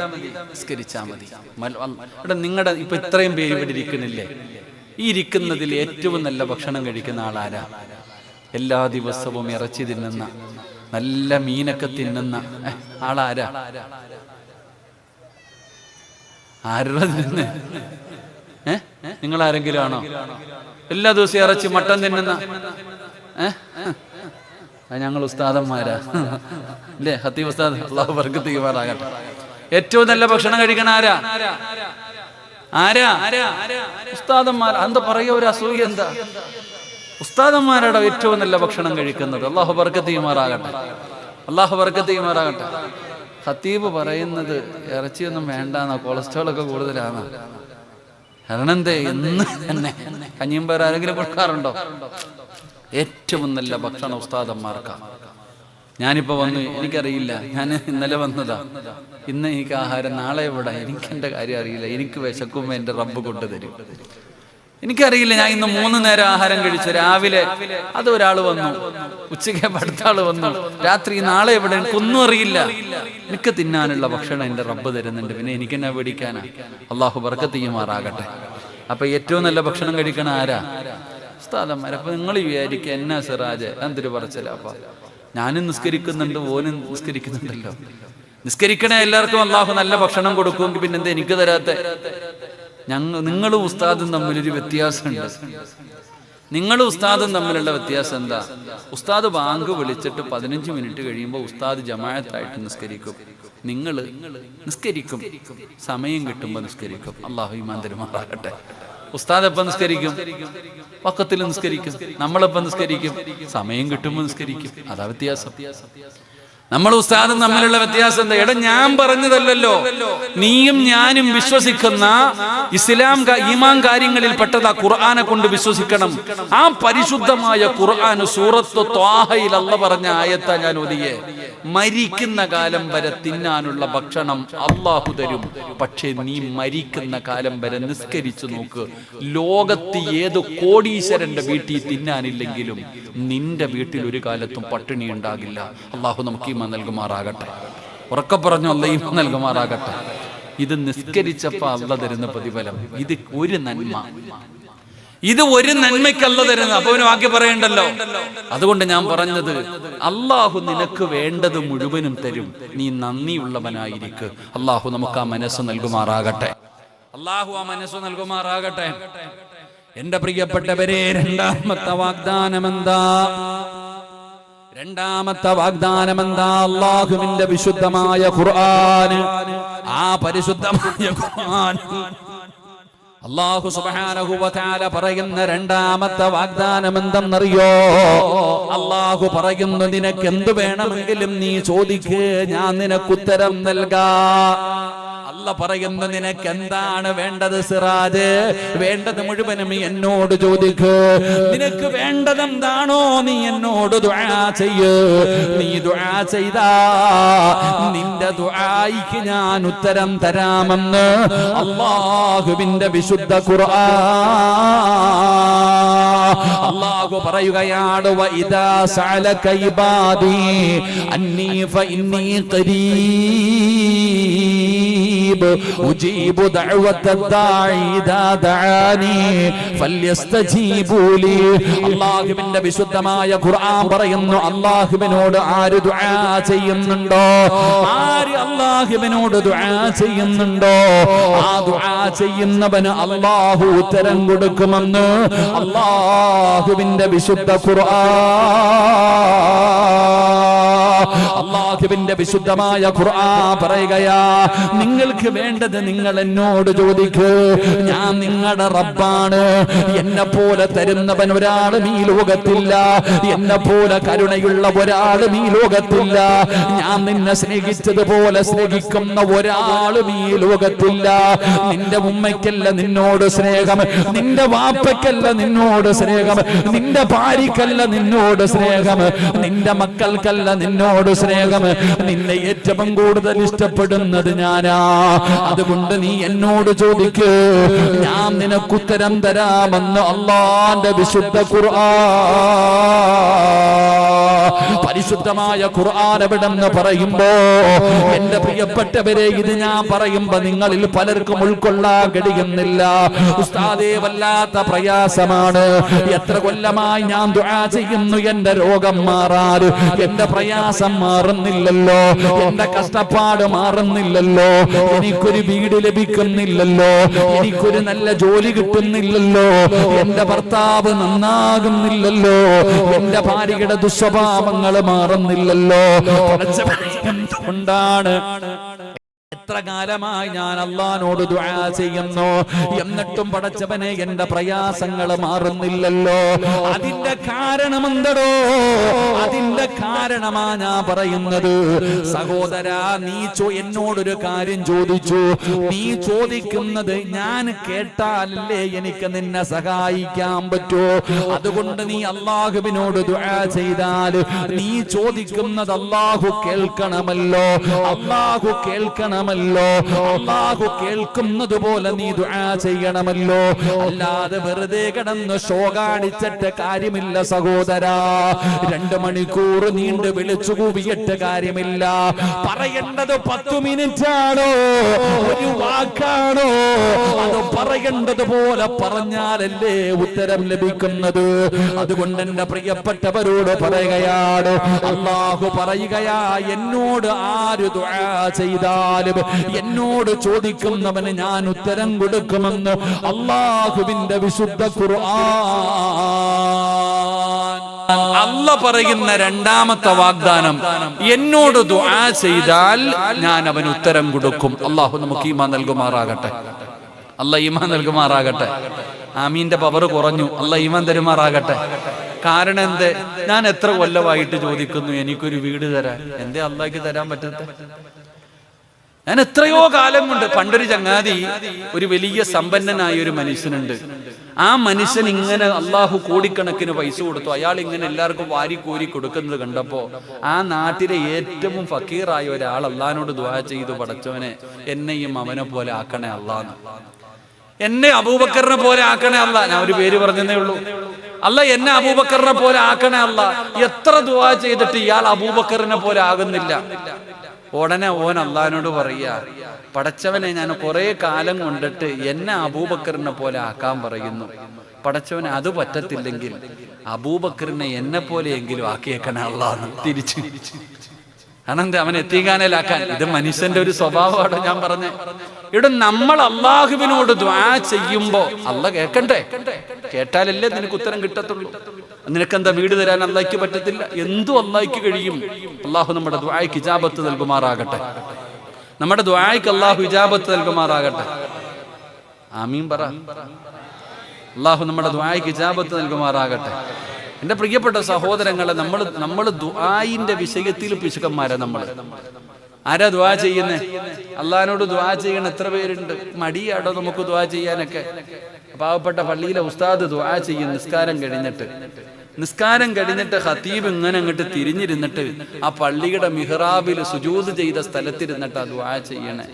S1: നിസ്കരിച്ചാ മതി. ഇവിടെ നിങ്ങളുടെ ഇപ്പൊ ഇത്രയും പേര് ഇവിടെ ഇരിക്കുന്നില്ലേ? ഈ ഇരിക്കുന്നതിൽ ഏറ്റവും നല്ല ഭക്ഷണം കഴിക്കുന്ന ആളാരാ? എല്ലാ ദിവസവും ഇറച്ചി തിന്നുന്ന, നല്ല മീനൊക്കെ തിന്നുന്ന ആളാരാ? ആരുടെ തിന്ന്? നിങ്ങൾ ആരെങ്കിലും ആണോ? എല്ലാ ദിവസവും ഇറച്ചി മട്ടൻ തിന്നുന്ന ഞങ്ങൾ ഉസ്താദന്മാരാ അല്ലേ? ഹത്തീബ് ഉസ്താദ്, അല്ലാഹു ബർക്കത്ത് ചെയ്യുമാറാകട്ടെ. ഏറ്റവും നല്ല ഭക്ഷണം കഴിക്കണ ആരാ? ആരാ? ഉസ്താദന്മാർ. എന്താ പറയുക, ഒരു അസൂയ എന്താ? ഉസ്താദന്മാരുടെ ഏറ്റവും നല്ല ഭക്ഷണം കഴിക്കുന്നത്. അല്ലാഹു ബർക്കത്ത് ചെയ്യുമാറാകട്ടെ, അല്ലാഹു ബർക്കത്ത് ചെയ്യുമാറാകട്ടെ. ഖത്തീബ് പറയുന്നത് ഇറച്ചിയൊന്നും വേണ്ടാന്നാ, കൊളസ്ട്രോൾ ഒക്കെ കൂടുതലാണ്. കാരണം എന്തേ? ഇന്ന് തന്നെ കഞ്ഞിയും പേർ ആരെങ്കിലും കൊടുക്കാറുണ്ടോ? ഏറ്റവും നല്ല ഭക്ഷണം ഉസ്താദന്മാർക്കാണ്. ഞാനിപ്പോ വന്നു, എനിക്കറിയില്ല, ഞാൻ ഇന്നലെ വന്നതാ. ഇന്ന് എനിക്ക് ആഹാരം, നാളെ എവിടെ, എനിക്കെന്റെ കാര്യം അറിയില്ല. എനിക്ക് വിശക്കുമ്പോ എന്റെ റബ്ബ് കൊണ്ടുതരും. എനിക്കറിയില്ല. ഞാൻ ഇന്ന് 3 നേരം ആഹാരം കഴിച്ചു. രാവിലെ അത് ഒരാൾ വന്നു, ഉച്ചയ്ക്ക് അടുത്ത ആള് വന്നു, രാത്രി നാളെ എവിടെ, എനിക്കൊന്നും അറിയില്ല. എനിക്ക് തിന്നാനുള്ള ഭക്ഷണം എന്റെ റബ്ബ് തരുന്നുണ്ട്. പിന്നെ എനിക്കെന്നാ പേടിക്കാനാ? അല്ലാഹു ബർക്കത്ത് ചെയ്യുമാറാകട്ടെ. അപ്പൊ ഏറ്റവും നല്ല ഭക്ഷണം കഴിക്കണ ആരാ? ഉസ്താദന്മാർ. അപ്പൊ നിങ്ങൾ വിചാരിക്കുക എന്നാ സിറാജ് എന്തൊരു പറച്ചില്ല. അപ്പൊ ഞാനും നിസ്കരിക്കുന്നുണ്ട്, ഓനും നിസ്കരിക്കുന്നുണ്ടല്ലോ. നിസ്കരിക്കണ എല്ലാവർക്കും അല്ലാഹു നല്ല ഭക്ഷണം കൊടുക്കുമെങ്കിൽ പിന്നെന്താ എനിക്ക് തരാത്ത? നിങ്ങളും ഉസ്താദും തമ്മിലൊരു വ്യത്യാസമുണ്ട്. നിങ്ങളും ഉസ്താദും തമ്മിലുള്ള വ്യത്യാസം എന്താ? ഉസ്താദ് ബാങ്ക് വിളിച്ചിട്ട് 15 മിനിറ്റ് കഴിയുമ്പോൾ ഉസ്താദ് ജമാഅത്തായിട്ട് നിസ്കരിക്കും. നിങ്ങൾ നിസ്കരിക്കും, സമയം കിട്ടുമ്പോൾ നിസ്കരിക്കും. അല്ലാഹു ഈമാൻ തരുമാറാകട്ടെ. ഉസ്താദ് എപ്പം നിസ്കരിക്കും? വഖത്തിൽ നിസ്കരിക്കും. നമ്മളെപ്പം നിസ്കരിക്കും? സമയം കിട്ടുമ്പോൾ നിസ്കരിക്കും. അതാ വ്യത്യാസം. നമ്മൾ ഉസ്താദും തമ്മിലുള്ള വ്യത്യാസം എന്താ? എടാ, ഞാൻ പറഞ്ഞതല്ലല്ലോ, നീയും ഞാനും വിശ്വസിക്കുന്ന ഇസ്ലാം ഈമാൻ കാര്യങ്ങളിൽ പെട്ടതാ ഖുർആനെ കൊണ്ട് വിശ്വസിക്കണം. ആ പരിശുദ്ധമായ ഖുർആൻ സൂറത്ത് ത്വാഹയിൽ അല്ലാഹ് പറഞ്ഞ ആയത്താ ഞാൻ ഓതിയേ. മരിക്കുന്ന കാലം വരെ തിന്നാനുള്ള ഭക്ഷണം അല്ലാഹു തരും. പക്ഷെ നീ മരിക്കുന്ന കാലം വരെ നിസ്കരിച്ചു നോക്ക്. ലോകത്ത് ഏത് കോടീശ്വരന്റെ വീട്ടിൽ തിന്നാനില്ലെങ്കിലും നിന്റെ വീട്ടിൽ ഒരു കാലത്തും പട്ടിണി ഉണ്ടാകില്ല. അല്ലാഹു നമുക്ക് ഈമാൻ നൽകുമാറാകട്ടെ. ഉറക്കെ പറഞ്ഞു, അല്ലാഹു ഈമാൻ നൽകുമാറാകട്ടെ. ഇത് നിസ്കരിച്ചപ്പോ അല്ലാഹ് തരുന്ന പ്രതിഫലം. ഇത് ഒരു നന്മ, ഇത് ഒരു നന്മയ്ക്കല്ല തരുന്നത്. അപ്പൊ അവന് ബാക്കി പറയണ്ടല്ലോ. അതുകൊണ്ട് ഞാൻ പറഞ്ഞത്, അല്ലാഹു നിനക്ക് വേണ്ടത് മുഴുവനും തരും. നീ നന്ദിയുള്ളവനായിരിക്കും. അല്ലാഹു നമുക്ക് ആ മനസ്സ് നൽകുമാറാകട്ടെ. അല്ലാഹു ആ മനസ്സ് നൽകുമാറാകട്ടെ. എന്റെ പ്രിയപ്പെട്ടവരെ, രണ്ടാമത്തെ വാഗ്ദാനമെന്താ? രണ്ടാമത്തെ വാഗ്ദാനമെന്താ? അല്ലാഹുവിന്റെ വിശുദ്ധമായ ഖുർആൻ. ആ പരിശുദ്ധമായ ഖുർആൻ അല്ലാഹു സുബ്ഹാനഹു വ തആല പറയുന്ന രണ്ടാമത്തെ വാഗ്ദാനം എന്തെന്നറിയോ? അല്ലാഹു പറയുന്നു, നിനക്ക് എന്തു വേണമെങ്കിലും നീ ചോദിക്ക്, ഞാൻ നിനക്ക് ഉത്തരം നൽകാം. അല്ലാഹു പറയുന്നു, നിനക്ക് എന്താണ് വേണ്ടത് സിറാജ്? വേണ്ടത് മുഴുവനും എന്നോട് ചോദിക്ക്. നിനക്ക് വേണ്ടത് എന്താണോ നീ എന്നോട് ദുആ ചെയ്യ്. നീ ദുആ ചെയ്താ നിന്റെ ദുആയിക്ക് ഞാൻ ഉത്തരം തരാമെന്ന് അല്ലാഹുവിന്റെ വിശുദ്ധ ഖുർആൻ. അല്ലാഹു പറയുകയാണ്, വഇദാ സഅലക ഇബാദി അന്നി ഫഇന്നി ഖരീബ്
S2: ഉജീബു ദഅവത്തദ്ദാഇ ഇദാ ദഅാനി ഫല്യസ്തജീബൂ ലി. അല്ലാഹുവിന്റെ വിശുദ്ധമായ ഖുർആൻ പറയുന്നു, അല്ലാഹുവിനോട് ആര് ദുആ ചെയ്യുന്നുണ്ടോ, ആര് അല്ലാഹുവിനോട് ദുആ ചെയ്യുന്നുണ്ടോ, ആ ദുആ ചെയ്യുന്നവന് അല്ലാഹു ഉത്തരം കൊടുക്കുമെന്ന് അല്ലാഹുവിന്റെ വിശുദ്ധ അല്ലാഹുവിന്റെ വിശുദ്ധമായ ഖുർആൻ പറയുകയാ, നിങ്ങൾക്ക് വേണ്ടത് നിങ്ങൾ എന്നോട് ചോദിക്കൂ, ഞാൻ നിങ്ങളുടെ റബ്ബാണ്. എന്നെ പോലെ തരുന്നവൻ ഒരാളും ഈ ലോകത്തില്ല, എന്നെ പോലെ കരുണയുള്ള ഒരാളും ഈ ലോകത്തില്ല, ഞാൻ നിന്നെ സ്നേഹിച്ചതുപോലെ സ്നേഹിക്കുന്ന ഒരാളും ഈ ലോകത്തില്ല. നിന്റെ ഉമ്മയ്ക്കല്ല നിന്നോട് സ്നേഹം, നിന്റെ വാപ്പയ്ക്കല്ല നിന്നോട് സ്നേഹം, നിന്റെ ഭാര്യക്കല്ല നിന്നോട് സ്നേഹം, നിന്റെ മക്കൾക്കല്ല നിന്നോട് സ്നേഹം. നിന്നെ ഏറ്റവും കൂടുതൽ ഇഷ്ടപ്പെടുന്നത് ഞാനാ. അതുകൊണ്ട് നീ എന്നോട് ചോദിക്കൂ, ഞാൻ നിനക്കുത്തരം തരാമെന്ന് അല്ലാഹുവിന്റെ വിശുദ്ധ ഖുർആൻ. പരിശുദ്ധമായ ഖുർആൻ എവിടെന്ന് പറയുമ്പോ എന്റെ പ്രിയപ്പെട്ടവരെ, ഇത് ഞാൻ പറയുമ്പോ നിങ്ങളിൽ പലർക്കും ഉൾക്കൊള്ളാൻ കഴിയുന്നില്ല. ഉസ്താദേ, വല്ലാത്ത പ്രയാസമാണ്. എത്ര കൊല്ലമായി ഞാൻ ദുആ ചെയ്യുന്നു, എന്റെ രോഗം മാറാൻ, എന്റെ പ്രയാസം മാറുന്നില്ലല്ലോ, എന്റെ കഷ്ടപ്പാട് മാറുന്നില്ലല്ലോ, എനിക്കൊരു വീട് ലഭിക്കുന്നില്ലല്ലോ, എനിക്കൊരു നല്ല ജോലി കിട്ടുന്നില്ലല്ലോ, എന്റെ ഭർത്താവ് നന്നാകുന്നില്ലല്ലോ, എന്റെ ഭാര്യയുടെ ദുസ്വഭാവങ്ങൾ മാറുന്നില്ലല്ലോ. എന്തുകൊണ്ടാണ്? എത്ര കാലമായി ഞാൻ അല്ലാഹുവിനോട് ദുആ ചെയ്യുന്നു, എന്നിട്ടും പടച്ചവനെ എന്റെ പ്രയാസങ്ങൾ മാറുന്നില്ലല്ലോ. അതിന്റെ കാരണം എന്തടോ? അതിന്റെ കാരണമാ ഞാൻ പറയുന്നത്. സഹോദരാ, നീ എന്നോടൊരു കാര്യം ചോദിച്ചു, നീ ചോദിക്കുന്നത് ഞാൻ കേട്ടാലല്ലേ എനിക്ക് നിന്നെ സഹായിക്കാൻ പറ്റൂ. അതുകൊണ്ട് നീ അല്ലാഹുവിനോട് ദുആ ചെയ്താൽ നീ ചോദിക്കുന്നത് അല്ലാഹു കേൾക്കണമല്ലോ. അല്ലാഹു കേൾക്കണമല്ലോ. അല്ലാഹു കേൾക്കുന്നത് പോലെ നീ ദുആ ചെയ്യണമല്ലോ. അല്ലാതെ വെറുതെ കിടന്ന് ഷോ കാണിച്ചിട്ട് കാര്യമില്ല സഹോദരാ. 2 മണിക്കൂർ നീണ്ട് വിളിച്ചു കൂവിയിട്ട് കാര്യമില്ല. പറയേണ്ടത് 10 മിനിറ്റ് ആണോ, ഒരു വാക്കാണോ? അത് പറയേണ്ടത് പോലെ പറഞ്ഞാലല്ലേ ഉത്തരം ലഭിക്കുന്നത്. അതുകൊണ്ട് എന്റെ പ്രിയപ്പെട്ടവരോട് പറയുകയാണ്, അല്ലാഹു പറയുകയാ, എന്നോട് ആര് ദുആ ചെയ്താലും എന്നോട് ചോദിക്കുന്നവന് ഞാൻ ഉത്തരം കൊടുക്കുമെന്ന് അല്ലാഹുവിന്റെ വിശുദ്ധ ഖുർആൻ.
S1: അല്ലാഹ് പറയുന്ന രണ്ടാമത്തെ വാഗ്ദാനം, എന്നോട് ദുആ ചെയ്താൽ ഞാൻ അവന് ഉത്തരം കൊടുക്കും. അല്ലാഹു നമുക്ക് ഈമാൻ നൽകുമാറാകട്ടെ. അല്ലാഹ് ഈമാൻ നൽകുമാറാകട്ടെ. ആമീന്റെ പവർ കുറഞ്ഞു. അല്ലാഹ് ഈമാൻ തരുമാറാകട്ടെ. കാരണം എന്തേ? ഞാൻ എത്ര കൊല്ലമായിട്ട് ചോദിക്കുന്നു എനിക്കൊരു വീട് തരാൻ, എന്തേ അല്ലാഹ്ക്ക് തരാൻ പറ്റാത്ത? ഞാൻ എത്രയോ കാലം കൊണ്ട്, പണ്ടൊരു ചങ്ങാതി, ഒരു വലിയ സമ്പന്നനായ ഒരു മനുഷ്യനുണ്ട്. ആ മനുഷ്യൻ ഇങ്ങനെ അള്ളാഹു കോടിക്കണക്കിന് പൈസ കൊടുത്തു. അയാൾ ഇങ്ങനെ എല്ലാവർക്കും വാരിക്കോരി കൊടുക്കുന്നത് കണ്ടപ്പോ ആ നാട്ടിലെ ഏറ്റവും ഫക്കീറായ ഒരാൾ അള്ളാഹിനോട് ദുആ ചെയ്തു, പടച്ചവനെ എന്നെയും അവനെ പോലെ ആക്കണേ അള്ളാന്ന്, എന്നെ അബൂബക്കറിനെ പോലെ ആക്കണേ അല്ലാ. ഞാൻ ഒരു പേര് പറഞ്ഞതേ ഉള്ളൂ. അല്ല, എന്നെ അബൂബക്കറിനെ പോലെ ആക്കണേ അല്ലാ. എത്ര ദുആ ചെയ്തിട്ട് ഇയാൾ അബൂബക്കറിനെ പോലെ ആകുന്നില്ല. ഉടനെ ഓൻ അള്ളാഹിനോട് പറയാ, പടച്ചവനെ ഞാൻ കുറെ കാലം കൊണ്ടിട്ട് എന്നെ അബൂബക്കറിനെ പോലെ ആക്കാൻ പറയുന്നു. പടച്ചവനെ അത് പറ്റത്തില്ലെങ്കിൽ അബൂബക്കറിനെ എന്നെ പോലെയെങ്കിലും ആക്കിയേക്കണേ അള്ളാന്ന് തിരിച്ചു. അനന്ത അവൻ എത്തിക്കാനേലാക്കാൻ. ഇത് മനുഷ്യന്റെ ഒരു സ്വഭാവമാണ് ഞാൻ പറഞ്ഞത്. ഇവിടെ നമ്മൾ അള്ളാഹുവിനോട് ദുആ ചെയ്യുമ്പോ അള്ളാഹ് കേൾക്കണ്ടേ? കേട്ടാലല്ലേ നിനക്ക് ഉത്തരം കിട്ടത്തുള്ളൂ. നിനക്കെന്താ വീട് തരാൻ അള്ളാഹ്ക്ക് പറ്റത്തില്ല? എന്തും അള്ളാഹ്ക്ക് കഴിയും. അള്ളാഹു നമ്മുടെ ദുആയ്ക്ക് ഇജാബത്ത് നൽകുമാറാകട്ടെ. നമ്മുടെ ദുആയ്ക്ക് അള്ളാഹു ഇജാബത്ത് നൽകുമാറാകട്ടെ. ആമീൻ പറ. അള്ളാഹു നമ്മുടെ ദുആയ്ക്ക് ഇജാബത്ത് നൽകുമാറാകട്ടെ. എന്റെ പ്രിയപ്പെട്ട സഹോദരങ്ങളെ, നമ്മൾ ദുആയിന്റെ വിഷയത്തിൽ പിശുക്കന്മാരാ. നമ്മൾ ആരാ ദുആ ചെയ്യുന്നേ? അള്ളാഹിനോട് ദുആ ചെയ്യണ എത്ര പേരുണ്ട്? മടിയാടോ നമുക്ക് ദുആ ചെയ്യാനൊക്കെ. പാവപ്പെട്ട പള്ളിയിലെ ഉസ്താദ് ദുആ ചെയ്യും നിസ്കാരം കഴിഞ്ഞിട്ട് ഖതീബ് ഇങ്ങനെ അങ്ങോട്ട് തിരിഞ്ഞിരുന്നിട്ട് ആ പള്ളിയുടെ മിഹ്റാബിൽ സുജൂദ് ചെയ്ത സ്ഥലത്തിരുന്നിട്ട് ആ ദുആ ചെയ്യണേ.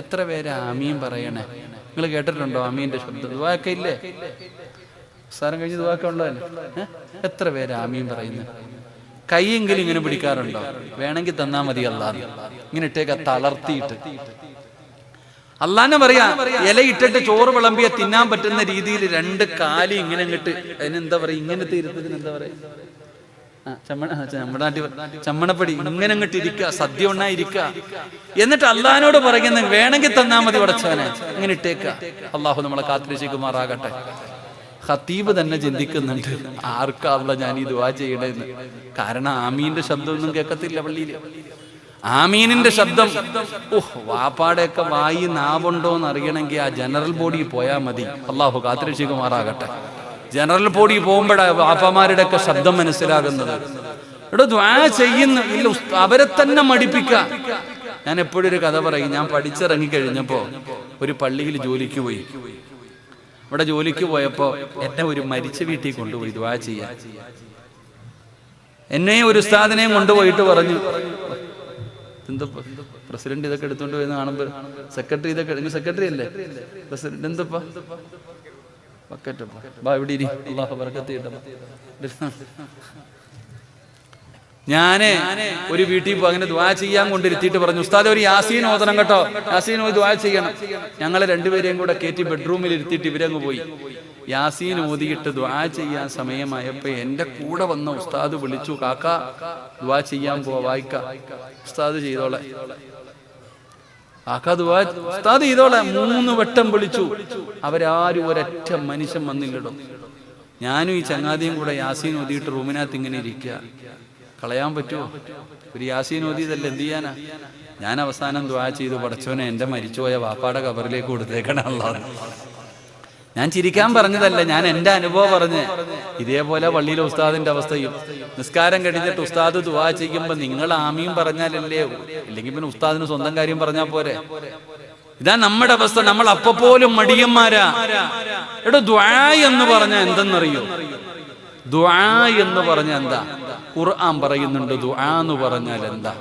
S1: എത്ര പേര് ആമീൻ പറയണേ? നിങ്ങൾ കേട്ടിട്ടുണ്ടോ ആമീന്റെ ശബ്ദം? ദുആക്കെ ഇല്ലേ? നിസ്കാരം കഴിഞ്ഞ് ദുആക്കെ ഉള്ളതല്ലേ? എത്ര പേര് ആമീൻ പറയുന്നു? കൈയെങ്കിലും ഇങ്ങനെ പിടിക്കാറുണ്ടോ? വേണമെങ്കിൽ തന്നാ മതി അല്ലാഹ്. ഇങ്ങനെ ഇട്ടേക്ക തളർത്തിയിട്ട്. അള്ളാനെ പറയാ, ഇലയിട്ടിട്ട് ചോറ് വിളമ്പിയ തിന്നാൻ പറ്റുന്ന രീതിയിൽ 2 കാലി ഇങ്ങനെ ഇങ്ങോട്ട്, അതിനെന്താ പറയാ, ഇങ്ങനത്തെ ഇരുത്തത്തിന് എന്താ പറയാ, ചമ്മണപ്പടി ഇങ്ങനെ അങ്ങോട്ട് ഇരിക്കുക, സദ്യ ഉണ്ടായിരിക്കുക. എന്നിട്ട് അള്ളഹാനോട് പറയുന്ന വേണമെങ്കിൽ തന്നാ മതി പടച്ചവനെ, ഇങ്ങനെ ഇട്ടേക്ക. അള്ളാഹു നമ്മളെ കാത്തിരക്ഷിക്കുമാറാകട്ടെ. ഖത്തീബ് തന്നെ ചിന്തിക്കുന്നുണ്ട്, ആർക്കാവുള്ള ഞാൻ ഈ ദുആ ചെയ്യണമെന്ന്. കാരണം ആമീന്റെ ശബ്ദമൊന്നും കേൾക്കത്തില്ല പള്ളിയില്. ആമീനിന്റെ ശബ്ദം, വാപ്പാടെയൊക്കെ വായി നാവുണ്ടോന്ന് അറിയണമെങ്കിൽ ആ ജനറൽ ബോഡി പോയാൽ മതി. അള്ളാഹു കാത്തിരക്ഷിക്കുമാറാകട്ടെ. ജനറൽ ബോഡി പോകുമ്പോഴാണ് വാപ്പമാരുടെ ഒക്കെ ശബ്ദം മനസ്സിലാകുന്നത്. ഇവിടെ ദുആ ചെയ്യുന്ന ഇല്ല, അവരെ തന്നെ മടിപ്പിക്കുക. ഞാൻ എപ്പോഴും ഒരു കഥ പറയും. ഞാൻ പഠിച്ചിറങ്ങി കഴിഞ്ഞപ്പോ ഒരു പള്ളിയിൽ ജോലിക്ക് പോയി. ഇവിടെ ജോലിക്ക് പോയപ്പോ എന്നെ ഒരു മരിച്ച വീട്ടിൽ കൊണ്ടുപോയി ദുആ ചെയ്യാൻ. എന്നെ ഒരു ഉസ്താദിനെയും കൊണ്ടുപോയിട്ട് പറഞ്ഞു, എന്താ പ്രസിഡന്റ് ഇതൊക്കെ എടുത്തോണ്ട് പോയെന്ന് കാണുമ്പോ, സെക്രട്ടറി ഇതൊക്കെ, സെക്രട്ടറി അല്ലേ പ്രസിഡന്റ്, എന്തപ്പാ ഇവിടെ ഇരി, അല്ലാഹു ബറക്കത്ത് ചെയ്യട്ടെ. ഞാന് ഒരു വീട്ടിൽ പോ അങ്ങനെ ദുആ ചെയ്യാൻ കൊണ്ടിരുത്തിയിട്ട് പറഞ്ഞു, ഉസ്താദ് ഒരു യാസീൻ ഓതണം കേട്ടോ, യാസീൻ ഓതി ദുആ ചെയ്യണം. ഞങ്ങളെ 2 പേരെയും കൂടെ കയറ്റി ബെഡ്റൂമിൽ ഇരുത്തിയിട്ട് ഇവരങ്ങ് പോയി. യാസീൻ ഓതിയിട്ട് ദുആ ചെയ്യാൻ സമയമായപ്പോ എന്റെ കൂടെ വന്ന ഉസ്താദ് വിളിച്ചു, കാക്ക ദുആ ചെയ്യാൻ പോവാ, വായിക്ക. ഉസ്താദ് ചെയ്തോളെ, കാക്ക ദുആ ഉസ്താദ് ചെയ്തോളെ. 3 വട്ടം വിളിച്ചു. അവരാരും ഒരൊറ്റ മനുഷ്യൻ വന്നില്ലടോ. ഞാനും ഈ ചങ്ങാതിയും കൂടെ യാസീൻ ഓതിയിട്ട് റൂമിനകത്ത് ഇങ്ങനെ ഇരിക്കുക. കളയാൻ പറ്റുമോ? ഒരു യാസീൻ ഓതിയതല്ലേ, എന്ത് ചെയ്യാനാ? ഞാൻ അവസാനം ദുആ ചെയ്തു, പടച്ചോനെ എന്റെ മരിച്ചുപോയ വാപ്പാടെ ഖബറിലേക്ക് കൊടുത്തേക്കണം അല്ലാഹ്. ഞാൻ ചിരിക്കാൻ പറഞ്ഞതല്ല, ഞാൻ എന്റെ അനുഭവം പറഞ്ഞ്. ഇതേപോലെ പള്ളിയിലെ ഉസ്താദിന്റെ അവസ്ഥയും, നിസ്കാരം കഴിഞ്ഞിട്ട് ഉസ്താദ് ദുആ ചെയ്യുമ്പോ നിങ്ങൾ ആമീൻ പറഞ്ഞാലല്ലേ, ഇല്ലെങ്കിൽ പിന്നെ ഉസ്താദിന് സ്വന്തം കാര്യം പറഞ്ഞാൽ പോരെ. ഇതാ നമ്മുടെ അവസ്ഥ. നമ്മൾ അപ്പോലും മടിയന്മാരാ. എടോ ദുആ എന്ന് പറഞ്ഞാൽ എന്തെന്നറിയോ? ദുആ എന്ന് പറഞ്ഞാൽ എന്താ? ഖുർആൻ പറയുന്നുണ്ട് ദുആ എന്ന് പറഞ്ഞാൽ എന്താ.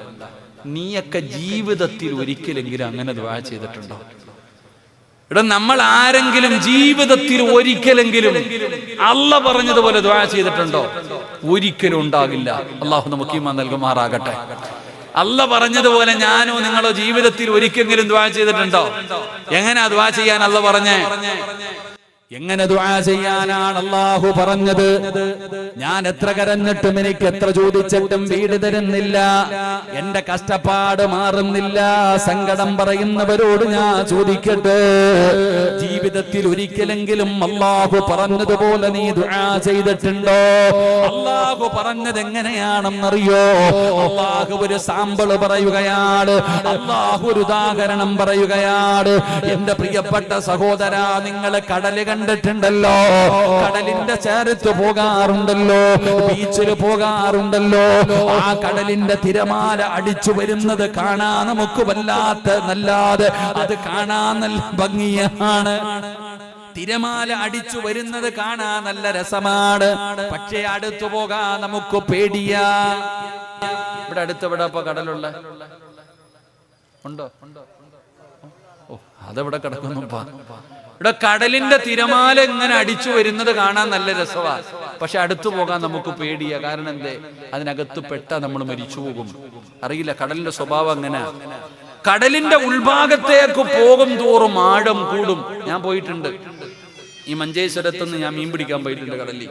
S1: നീയൊക്കെ ജീവിതത്തിൽ ഒരിക്കലെങ്കിലും അങ്ങനെ ദുആ ചെയ്തിട്ടുണ്ടോ? ഇവിടെ നമ്മൾ ആരെങ്കിലും ജീവിതത്തിൽ ഒരിക്കലെങ്കിലും അള്ള പറഞ്ഞതുപോലെ ദുആ ചെയ്തിട്ടുണ്ടോ? ഒരിക്കലും ഉണ്ടാകില്ല. അള്ളാഹു നമുക്ക് ഈമാൻ നൽകുമാറാകട്ടെ. അള്ള പറഞ്ഞതുപോലെ ഞാനോ നിങ്ങളോ ജീവിതത്തിൽ ഒരിക്കലെങ്കിലും ദുആ ചെയ്തിട്ടുണ്ടോ? എങ്ങനെയാ ദുആ ചെയ്യാൻ അള്ള പറഞ്ഞേ?
S2: എങ്ങനെ ദുആ ചെയ്യാനാണ് അല്ലാഹു പറഞ്ഞത്? ഞാൻ എത്ര കരഞ്ഞിട്ടും എനിക്ക് എത്ര ചോദിച്ചിട്ടും വീട് തരുന്നില്ല, എന്റെ കഷ്ടപ്പാട് മാറുന്നില്ല. സങ്കടം പറയുന്നവരോട് ഞാൻ ചോദിക്കട്ടെ, ജീവിതത്തിൽ ഒരിക്കലെങ്കിലും അല്ലാഹു പറഞ്ഞതുപോലെ നീ ദുആ ചെയ്തിട്ടുണ്ടോ? അല്ലാഹു പറഞ്ഞത് എങ്ങനെയാണെന്നറിയോ? അല്ലാഹു ഒരു സാമ്പിള് പറയുകയാണ്, അല്ലാഹു ഒരു ഉദാഹരണം പറയുകയാണ്. എന്റെ പ്രിയപ്പെട്ട സഹോദരാ, നിങ്ങൾ കടല് കണ്ടിട്ടുണ്ടല്ലോ, കടലിന്റെ ചേരത്ത് പോകാറുണ്ടല്ലോ, ബീച്ചിൽ പോകാറുണ്ടല്ലോ. ആ കടലിന്റെ തിരമാല അടിച്ചു വരുന്നത് കാണാൻ നമുക്ക് നല്ലാതെ അത് കാണാൻ നല്ല ഭംഗിയാണ്. തിരമാല അടിച്ചു വരുന്നത് കാണാൻ നല്ല രസമാണ്. പക്ഷേ അടുത്തു പോകാൻ നമുക്ക് പേടിയാ. ഇവിടെ അടുത്തെവിടെ ഇപ്പൊ കടലുള്ള ഉണ്ടോ? ഓ, അതെവിടെ കിടക്കുന്നു? ഇവിടെ കടലിന്റെ തിരമാല ഇങ്ങനെ അടിച്ചു വരുന്നത് കാണാൻ നല്ല രസമാണ്. പക്ഷെ അടുത്തു പോകാൻ നമുക്ക് പേടിയാ. കാരണം എന്തേ? അതിനകത്ത് പെട്ടാ നമ്മൾ മരിച്ചു പോകും. അറിയില്ല, കടലിന്റെ സ്വഭാവം അങ്ങനെ. കടലിന്റെ ഉൾഭാഗത്തേക്ക് പോകും തോറും ആഴം കൂടും. ഞാൻ പോയിട്ടുണ്ട്, ഈ മഞ്ചേശ്വരത്തുനിന്ന് ഞാൻ മീൻ പിടിക്കാൻ പോയിട്ടുണ്ട് കടലിൽ.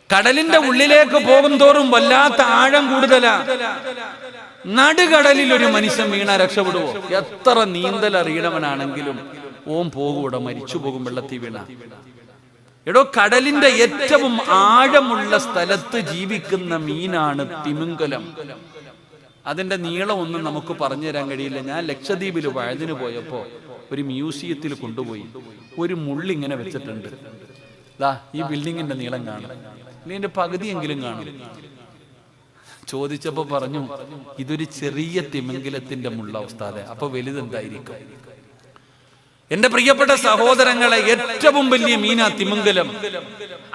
S2: കടലിന്റെ ഉള്ളിലേക്ക് പോകും തോറും വല്ലാത്ത ആഴം കൂടുതലാ. നടുകടലിൽ ഒരു മനുഷ്യൻ വീണാ രക്ഷപ്പെടുവോ? എത്ര നീന്തൽ അറിയണവനാണെങ്കിലും ഓം പോകൂടെ, മരിച്ചു പോകും വെള്ളത്തിൽ വീണ. എടോ, കടലിന്റെ ഏറ്റവും ആഴമുള്ള സ്ഥലത്ത് ജീവിക്കുന്ന മീനാണ് തിമിംഗലം. അതിന്റെ നീളമൊന്നും നമുക്ക് പറഞ്ഞു തരാൻ കഴിയില്ല. ഞാൻ ലക്ഷദ്വീപിൽ വഴുതിന് പോയപ്പോ ഒരു മ്യൂസിയത്തിൽ കൊണ്ടുപോയി. ഒരു മുള്ളിങ്ങനെ വെച്ചിട്ടുണ്ട്. ദാ ഈ ബിൽഡിങ്ങിന്റെ നീളം കാണും, ഇതിന്റെ പകുതിയെങ്കിലും കാണും. ചോദിച്ചപ്പോ പറഞ്ഞു, ഇതൊരു ചെറിയ തിമിംഗലത്തിന്റെ മുള്ള ഉസ്താദേ. അപ്പൊ വലുതെന്തായിരിക്കും? എന്റെ പ്രിയപ്പെട്ട സഹോദരങ്ങളെ, ഏറ്റവും വലിയ മീനാ തിമിംഗലം.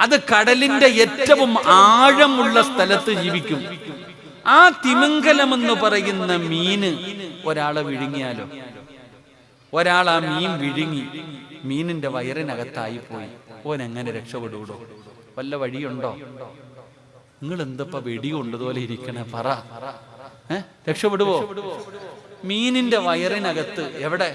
S2: അത് കടലിന്റെ ഏറ്റവും ആഴമുള്ള സ്ഥലത്ത് ജീവിക്കും. ആ തിമിംഗലം എന്ന് പറയുന്ന മീന് ഒരാളെ വിഴുങ്ങിയാലോ, ഒരാൾ ആ മീൻ വിഴുങ്ങി മീനിന്റെ വയറിനകത്തായി പോയി, ഓൻ എങ്ങനെ രക്ഷപ്പെടൂടോ? വല്ല വഴിയുണ്ടോ? നിങ്ങൾ എന്തപ്പ വെടി കൊണ്ടതുപോലെ ഇരിക്കണേ, പറ. രക്ഷപ്പെടുവോ? മീനിന്റെ വയറിനകത്ത് എവിടെ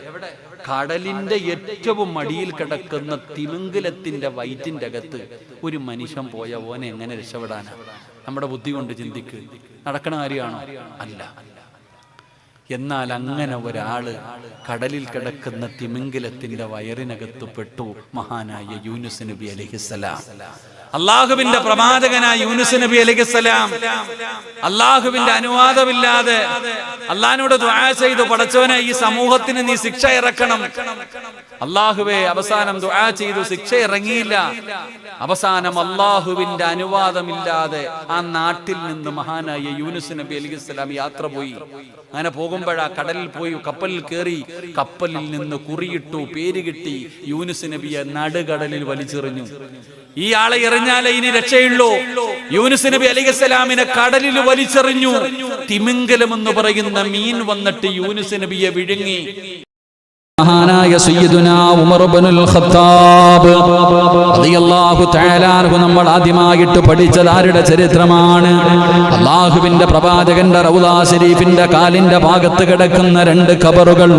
S1: കടലിന്റെ ഏറ്റവും അടിയിൽ കിടക്കുന്ന തിമിംഗലത്തിന്റെ വയറ്റിന്റെ അകത്ത് ഒരു മനുഷ്യൻ പോയ ഓനെ എങ്ങനെ രക്ഷപ്പെടാനാ? നമ്മുടെ ബുദ്ധി കൊണ്ട് ചിന്തിക്ക്. നടക്കണ കാര്യമാണോ? അല്ല. എന്നാൽ അങ്ങനെ ഒരാള് കടലിൽ കിടക്കുന്ന തിമിംഗലത്തിന്റെ വയറിനകത്ത് പെട്ടു. മഹാനായ യൂനുസ് നബി അലൈഹിസ്സലാം, അള്ളാഹുവിന്റെ പ്രവാചകനായ യൂനുസ് നബി അലൈഹിസ്സലാം അള്ളാഹുവിന്റെ അനുവാദമില്ലാതെ അള്ളാഹിനോട് ദുആ ചെയ്തു, പടച്ചവനെ ഈ സമൂഹത്തിന് നീ ശിക്ഷ ഇറക്കണം. അള്ളാഹുവേ, അവസാനം ദുആ ചെയ്തു, ശിക്ഷ ഇറങ്ങിയില്ല. അവസാനം അള്ളാഹുവിന്റെ അനുവാദമില്ലാതെ ആ നാട്ടിൽ നിന്ന് മഹാനായ യൂനുസ് നബി അലൈഹിസ്സലാം യാത്ര പോയി. അങ്ങനെ പോകുമ്പോഴാ കടലിൽ പോയി, കപ്പലിൽ കയറി, കപ്പലിൽ നിന്ന് കുറിയിട്ടു, പേര് കിട്ടി. യൂനുസ് നബിയെ നടുകടലിൽ വലിച്ചെറിഞ്ഞു. ഈ ആളെ എറിഞ്ഞാലേ ഇനി രക്ഷയുള്ളൂ. യൂനുസ് നബി അലൈഹിസ്സലാമിനെ കടലിൽ വലിച്ചെറിഞ്ഞു. തിമിംഗലം എന്ന് പറയുന്ന മീൻ വന്നിട്ട് യൂനുസ് നബിയെ വിഴുങ്ങി.
S2: മഹാനായ സയ്യിദുനാ ഉമർ ഇബ്നുൽ ഖത്താബ് റളിയല്ലാഹു തആല അൻഹു നമ്മൾ ആദ്യമായിട്ട് പഠിച്ചത് ആരുടെ ചരിത്രമാണ്? അല്ലാഹുവിന്റെ പ്രവാചകന്റെ റൗളാ ശരീഫിന്റെ കാലിന്റെ ഭാഗത്ത് കിടക്കുന്ന 2 ഖബറുകൾ.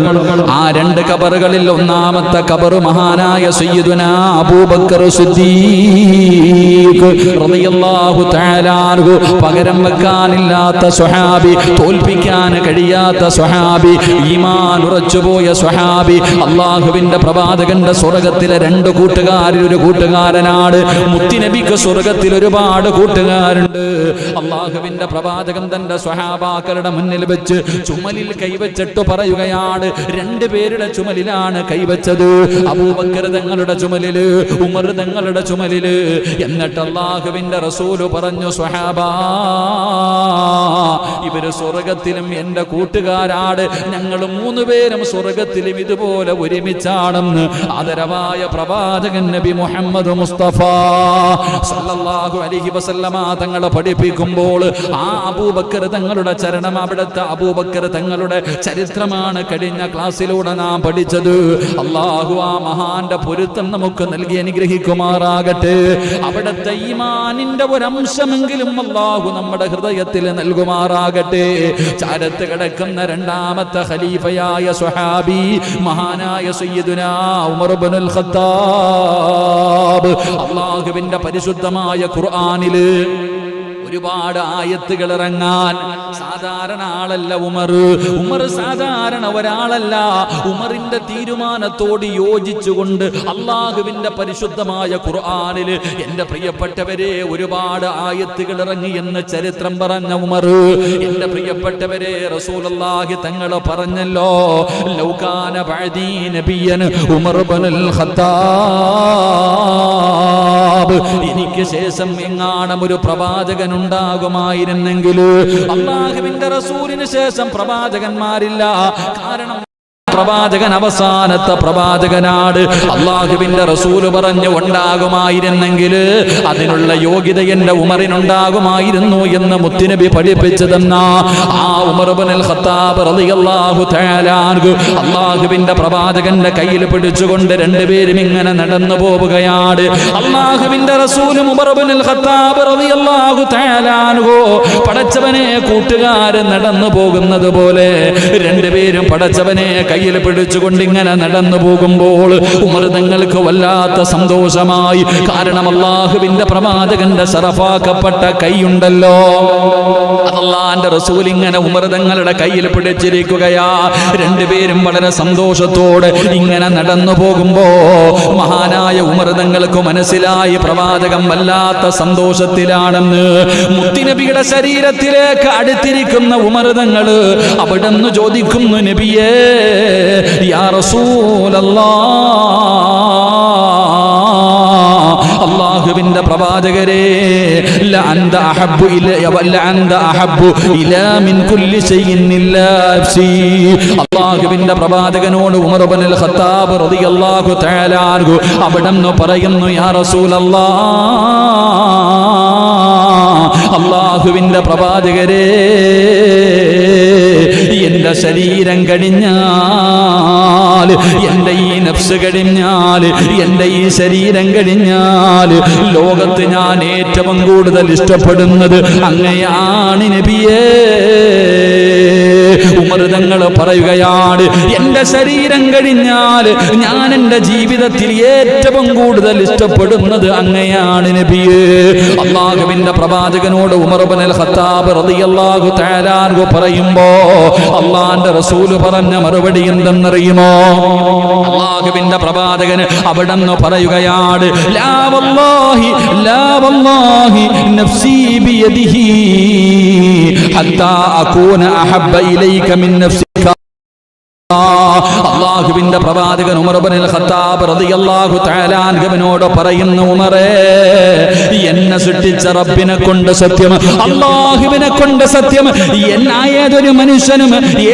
S2: ആ 2 ഖബറുകളിൽ ഒന്നാമത്തെ ഖബർ മഹാനായ സയ്യിദുനാ അബൂബക്കർ സിദ്ദീഖ് റളിയല്ലാഹു തആല അൻഹു, പകരം വെക്കാനില്ലാത്ത സ്വഹാബി, തോൽപ്പിക്കാൻ കഴിയാത്ത സ്വഹാബി, ഈമാൻ ഉറച്ചുപോയ സ്വഹാബി, അള്ളാഹുവിന്റെ പ്രവാചകന്റെ സ്വർഗത്തിലെ 2 കൂട്ടുകാരിൽ ഒരു കൂട്ടുകാരനാണ്. മുത്തുനബിക്ക് സ്വർഗത്തിൽ ഒരുപാട് കൂട്ടുകാരുണ്ട്. അള്ളാഹുവിന്റെ പ്രവാചകൻ തന്റെ സ്വഹാബാക്കളുടെ മുന്നിൽ വെച്ച് ചുമലിൽ കൈവച്ചിട്ട് പറയുകയാണ്. 2 പേരുടെ ചുമലിലാണ് കൈവച്ചത്. അബൂബക്കർ തങ്ങളുടെ ചുമലില്, ഉമർ തങ്ങളുടെ ചുമലില്. എന്നിട്ട് അള്ളാഹുവിന്റെ റസൂല് പറഞ്ഞു, സ്വഹാബാ, ഇവര് സ്വർഗത്തിലും എന്റെ കൂട്ടുകാരാണ്. ഞങ്ങൾ 3 പേരും സ്വർഗത്തിലും ഇതുപോലെ ഒരുമിച്ചാണെന്ന് ആദരവായ പ്രവാചകൻ നബി മുഹമ്മദ് മുസ്തഫ സല്ലല്ലാഹു അലൈഹി വസല്ലമ തങ്ങളെ പഠിപ്പിക്കുമ്പോൾ ആ അബൂബക്കർ തങ്ങളുടെ ചരണം, അവിടുത്തെ അബൂബക്കർ തങ്ങളുടെ ചരിത്രമാണ് കഴിഞ്ഞ ക്ലാസ്സിലൂടെ നാം പഠിച്ചത്. അല്ലാഹു ആ മഹാന്റെ പൊരുത്തം നമുക്ക് നൽകി അനുഗ്രഹിക്കുമാറാകട്ടെ. അവിടുത്തെ ഈമാനിന്റെ ഒരംശമെങ്കിലും അല്ലാഹു നമ്മുടെ ഹൃദയത്തിൽ നൽകുമാറാകട്ടെ. ചാരത്ത് കിടക്കുന്ന 2ാമത്തെ ഖലീഫയായ സ്വഹാബി മഹാനായ സയ്യിദുനാ ഉമർ ഇബ്നുൽ ഖത്താബ്, അല്ലാഹുവിന്റെ പരിശുദ്ധമായ ഖുർആനില് ഒരുപാട് ആയത്തുകൾ ഇറങ്ങാൻ സാധാരണ ആളല്ല ഉമർ. ഉമർ സാധാരണ ഒരാളല്ല. ഉമറിന്റെ തീരുമാനത്തോട് യോജിച്ചുകൊണ്ട് അള്ളാഹുവിന്റെ പരിശുദ്ധമായ ഖുർആനില് എന്റെ പ്രിയപ്പെട്ടവരെ ഒരുപാട് ആയത്തുകൾ ഇറങ്ങി എന്ന് ചരിത്രം പറഞ്ഞ ഉമർ. എന്റെ പ്രിയപ്പെട്ടവരെ, റസൂലുള്ളാഹി തങ്ങൾ പറഞ്ഞല്ലോ, ലൗകാന ബഅദീ നബിയ്യൻ ഉമർ ഇബ്നുൽ ഖത്താബ്, എനിക്ക് ശേഷം എങ്ങാനും ഒരു പ്രവാചകൻ ഉണ്ടാകുമായിരുന്നെങ്കിൽ. അല്ലാഹുവിന്റെ റസൂലിന് ശേഷം പ്രവാചകന്മാരില്ല. കാരണം പ്രവാചകൻ അവസാനത്തെ പ്രവാചകനാണ്. അള്ളാഹുവിന്റെ റസൂല് പറഞ്ഞു, ഉണ്ടാകുമായിരുന്നെങ്കിൽ അതിനുള്ള യോഗ്യത എന്റെ ഉമറിനുണ്ടാകുമായിരുന്നു എന്ന് മുത്തുനബി പഠിപ്പിച്ചു തന്ന ആ ഉമർ ഇബ്നുൽ ഖത്താബ് റളിയല്ലാഹു തആല അൻഹു അള്ളാഹുവിന്റെ പ്രവാചകന്റെ കയ്യിൽ പിടിച്ചുകൊണ്ട് 2 പേരും ഇങ്ങനെ നടന്നു പോവുകയാണ്. അള്ളാഹുവിന്റെ റസൂലും ഉമർ ഇബ്നുൽ ഖത്താബ് റളിയല്ലാഹു തആല അൻഹു പടച്ചവനെ കൂട്ടുകാരൻ നടന്നു പോകുന്നത് പോലെ 2 പേരും പടച്ചവനെ കയ്യിൽ പിടിച്ചുകൊണ്ട് ഇങ്ങനെ നടന്നു പോകുമ്പോൾ ഉമർ തങ്ങൾക്ക് വല്ലാത്ത സന്തോഷമായി. കാരണം അല്ലാഹുവിന്റെ പ്രവാചകന്റെ ശറഫാക്കപ്പെട്ട കൈയുണ്ടല്ലോ, അല്ലാഹുവിന്റെ റസൂൽ ഇങ്ങനെ ഉമർ തങ്ങളുടെ കയ്യിൽ പിടിച്ചിരിക്കുകയാ. 2 പേരും വളരെ സന്തോഷത്തോടെ ഇങ്ങനെ നടന്നു പോകുമ്പോ മഹാനായ ഉമർ തങ്ങൾക്ക് മനസ്സിലായി പ്രവാചകൻ വല്ലാത്ത സന്തോഷത്തിലാണെന്ന്. മുത്തുനബിയുടെ ശരീരത്തിലേക്ക് അടുത്തിരിക്കുന്ന ഉമർ തങ്ങൾ അവിടുന്ന് ചോദിക്കുന്നു, നബിയേ, യാ റസൂലല്ലാഹ്, അല്ലാഹുവിന്റെ പ്രവാചകരെ, ലഅന്ത അഹബ്ബു ഇലാ മിൻ കുല്ലി ശൈഇൻ ഇല്ലാ നഫ്സി. അല്ലാഹുവിന്റെ പ്രവാചകനോട് ഉമർ ഇബ്നുൽ ഖത്താബ് റളിയല്ലാഹു തആല അൻഹു അവിടുന്ന് പറയുന്നു, യാ റസൂലല്ലാഹ്, അല്ലാഹുവിന്റെ പ്രവാചകരെ, എന്റെ ശരീരം കഴിഞ്ഞാൽ, എന്റെ ഈ നഫ്സ് കഴിഞ്ഞാൽ, എന്റെ ഈ ശരീരം കഴിഞ്ഞാൽ ലോകത്ത് ഞാൻ ഏറ്റവും കൂടുതൽ ഇഷ്ടപ്പെടുന്നത് അങ്ങയാണ് നബിയേ. ഉമർ തങ്ങൾ പറയുകയാണ്, എന്റെ ശരീരം കഴിഞ്ഞാൽ ഞാൻ എന്റെ ജീവിതത്തിൽ ഏറ്റവും കൂടുതൽ ഇഷ്ടപ്പെടുന്നത് അങ്ങയാണ് നബിയേ. അല്ലാഹുവിന്റെ പ്രവാചകനോട് ഉമർ ഇബ്നുൽ ഖത്താബ് റളിയല്ലാഹു തആല അൻഹു പറയുമ്പോ അല്ലാഹുവിന്റെ റസൂൽ പറഞ്ഞ മറുപടി എന്തെന്നറിയുമോ? അല്ലാഹുവിന്റെ പ്രവാചകൻ അവിടെന്ന് പറയുകയാണ്, ലാ വല്ലാഹി നഫ്സി ബിയദിഹി ഹത്താ അകൂന അഹബ്ബ ഇലൈക മിൻ നഫ്സിക. അല്ലാഹുവിന്റെ പ്രവാചകൻ ഉമർ ഇബ്നുൽ ഖത്താബ് റളിയല്ലാഹു തആല അൻഹുവിനോട് പറയുന്നു, ഉമറേ, എന്നെ സൃഷ്ടിച്ച റബ്ബിനെ കൊണ്ട് സത്യം, അല്ലാഹുവിനെ കൊണ്ട് സത്യം,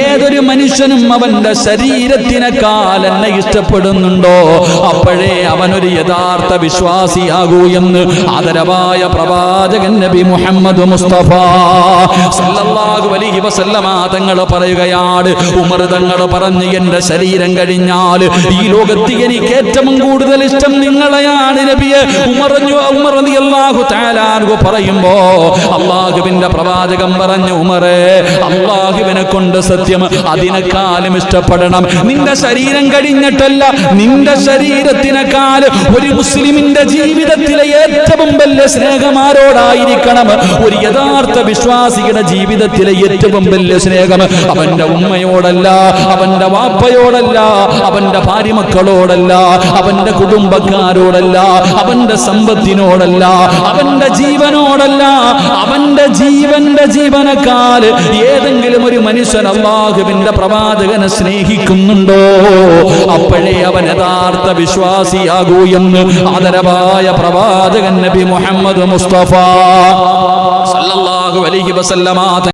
S2: ഏതൊരു മനുഷ്യനും അവന്റെ ശരീരത്തിനേക്കാൾ എന്നെ ഇഷ്ടപ്പെടുന്നുണ്ടോ അപ്പോഴേ അവനൊരു യഥാർത്ഥ വിശ്വാസിയാകൂ എന്ന് ആദരവായ പ്രവാചകൻ നബി മുഹമ്മദ് മുസ്തഫ സല്ലല്ലാഹു അലൈഹി വസല്ലമ തങ്ങൾ പറയുകയാണ്, ഉമർ തങ്ങൾ പറഞ്ഞു, എന്റെ ശരീരം കഴിഞ്ഞാൽ ഈ ലോകത്ത് എനിക്ക് ഏറ്റവും കൂടുതൽ ഇഷ്ടം നിങ്ങളെയാണ് നബിയെ. ഉമർ റളിയല്ലാഹു തആല അൻഹു പറയുമ്പോ അല്ലാഹുവിന്റെ പ്രവാചകൻ പറഞ്ഞു, ഉമറേ, അല്ലാഹുവിനെ കൊണ്ട് സത്യം, അതിനേക്കാളും ഇഷ്ടപ്പെടണം നിന്റെ ശരീരം കഴിഞ്ഞിട്ടല്ല, നിന്റെ ശരീരത്തിനേക്കാൾ ഒരു മുസ്ലിമിന്റെ ജീവിതത്തിലെ ഏറ്റവും വലിയ സ്നേഹം ആരോടായിരിക്കണം? ഒരു യഥാർത്ഥ വിശ്വാസിയുടെ ജീവിതത്തിലെ ഏറ്റവും വലിയ സ്നേഹം അവന്റെ ഉമ്മയോടല്ല, അവന്റെ വാപ്പയോടല്ല, അവന്റെ ഭാര്യ മക്കളോടല്ല, അവന്റെ കുടുംബക്കാരോടല്ല, അവന്റെ സമ്പത്തിനോടല്ല, അവന്റെ ജീവനോടല്ല, അവന്റെ ജീവനേക്കാൾ ഏതെങ്കിലും ഒരു മനുഷ്യൻ അല്ലാഹുവിന്റെ പ്രവാചകനെ സ്നേഹിക്കുന്നുണ്ടോ അപ്പോഴേ അവൻ യഥാർത്ഥ വിശ്വാസിയാകൂ എന്ന് ആദരവായ പ്രവാചകൻ നബി മുഹമ്മദ് മുസ്തഫ സല്ലല്ലാഹു അലൈഹി വസല്ലമ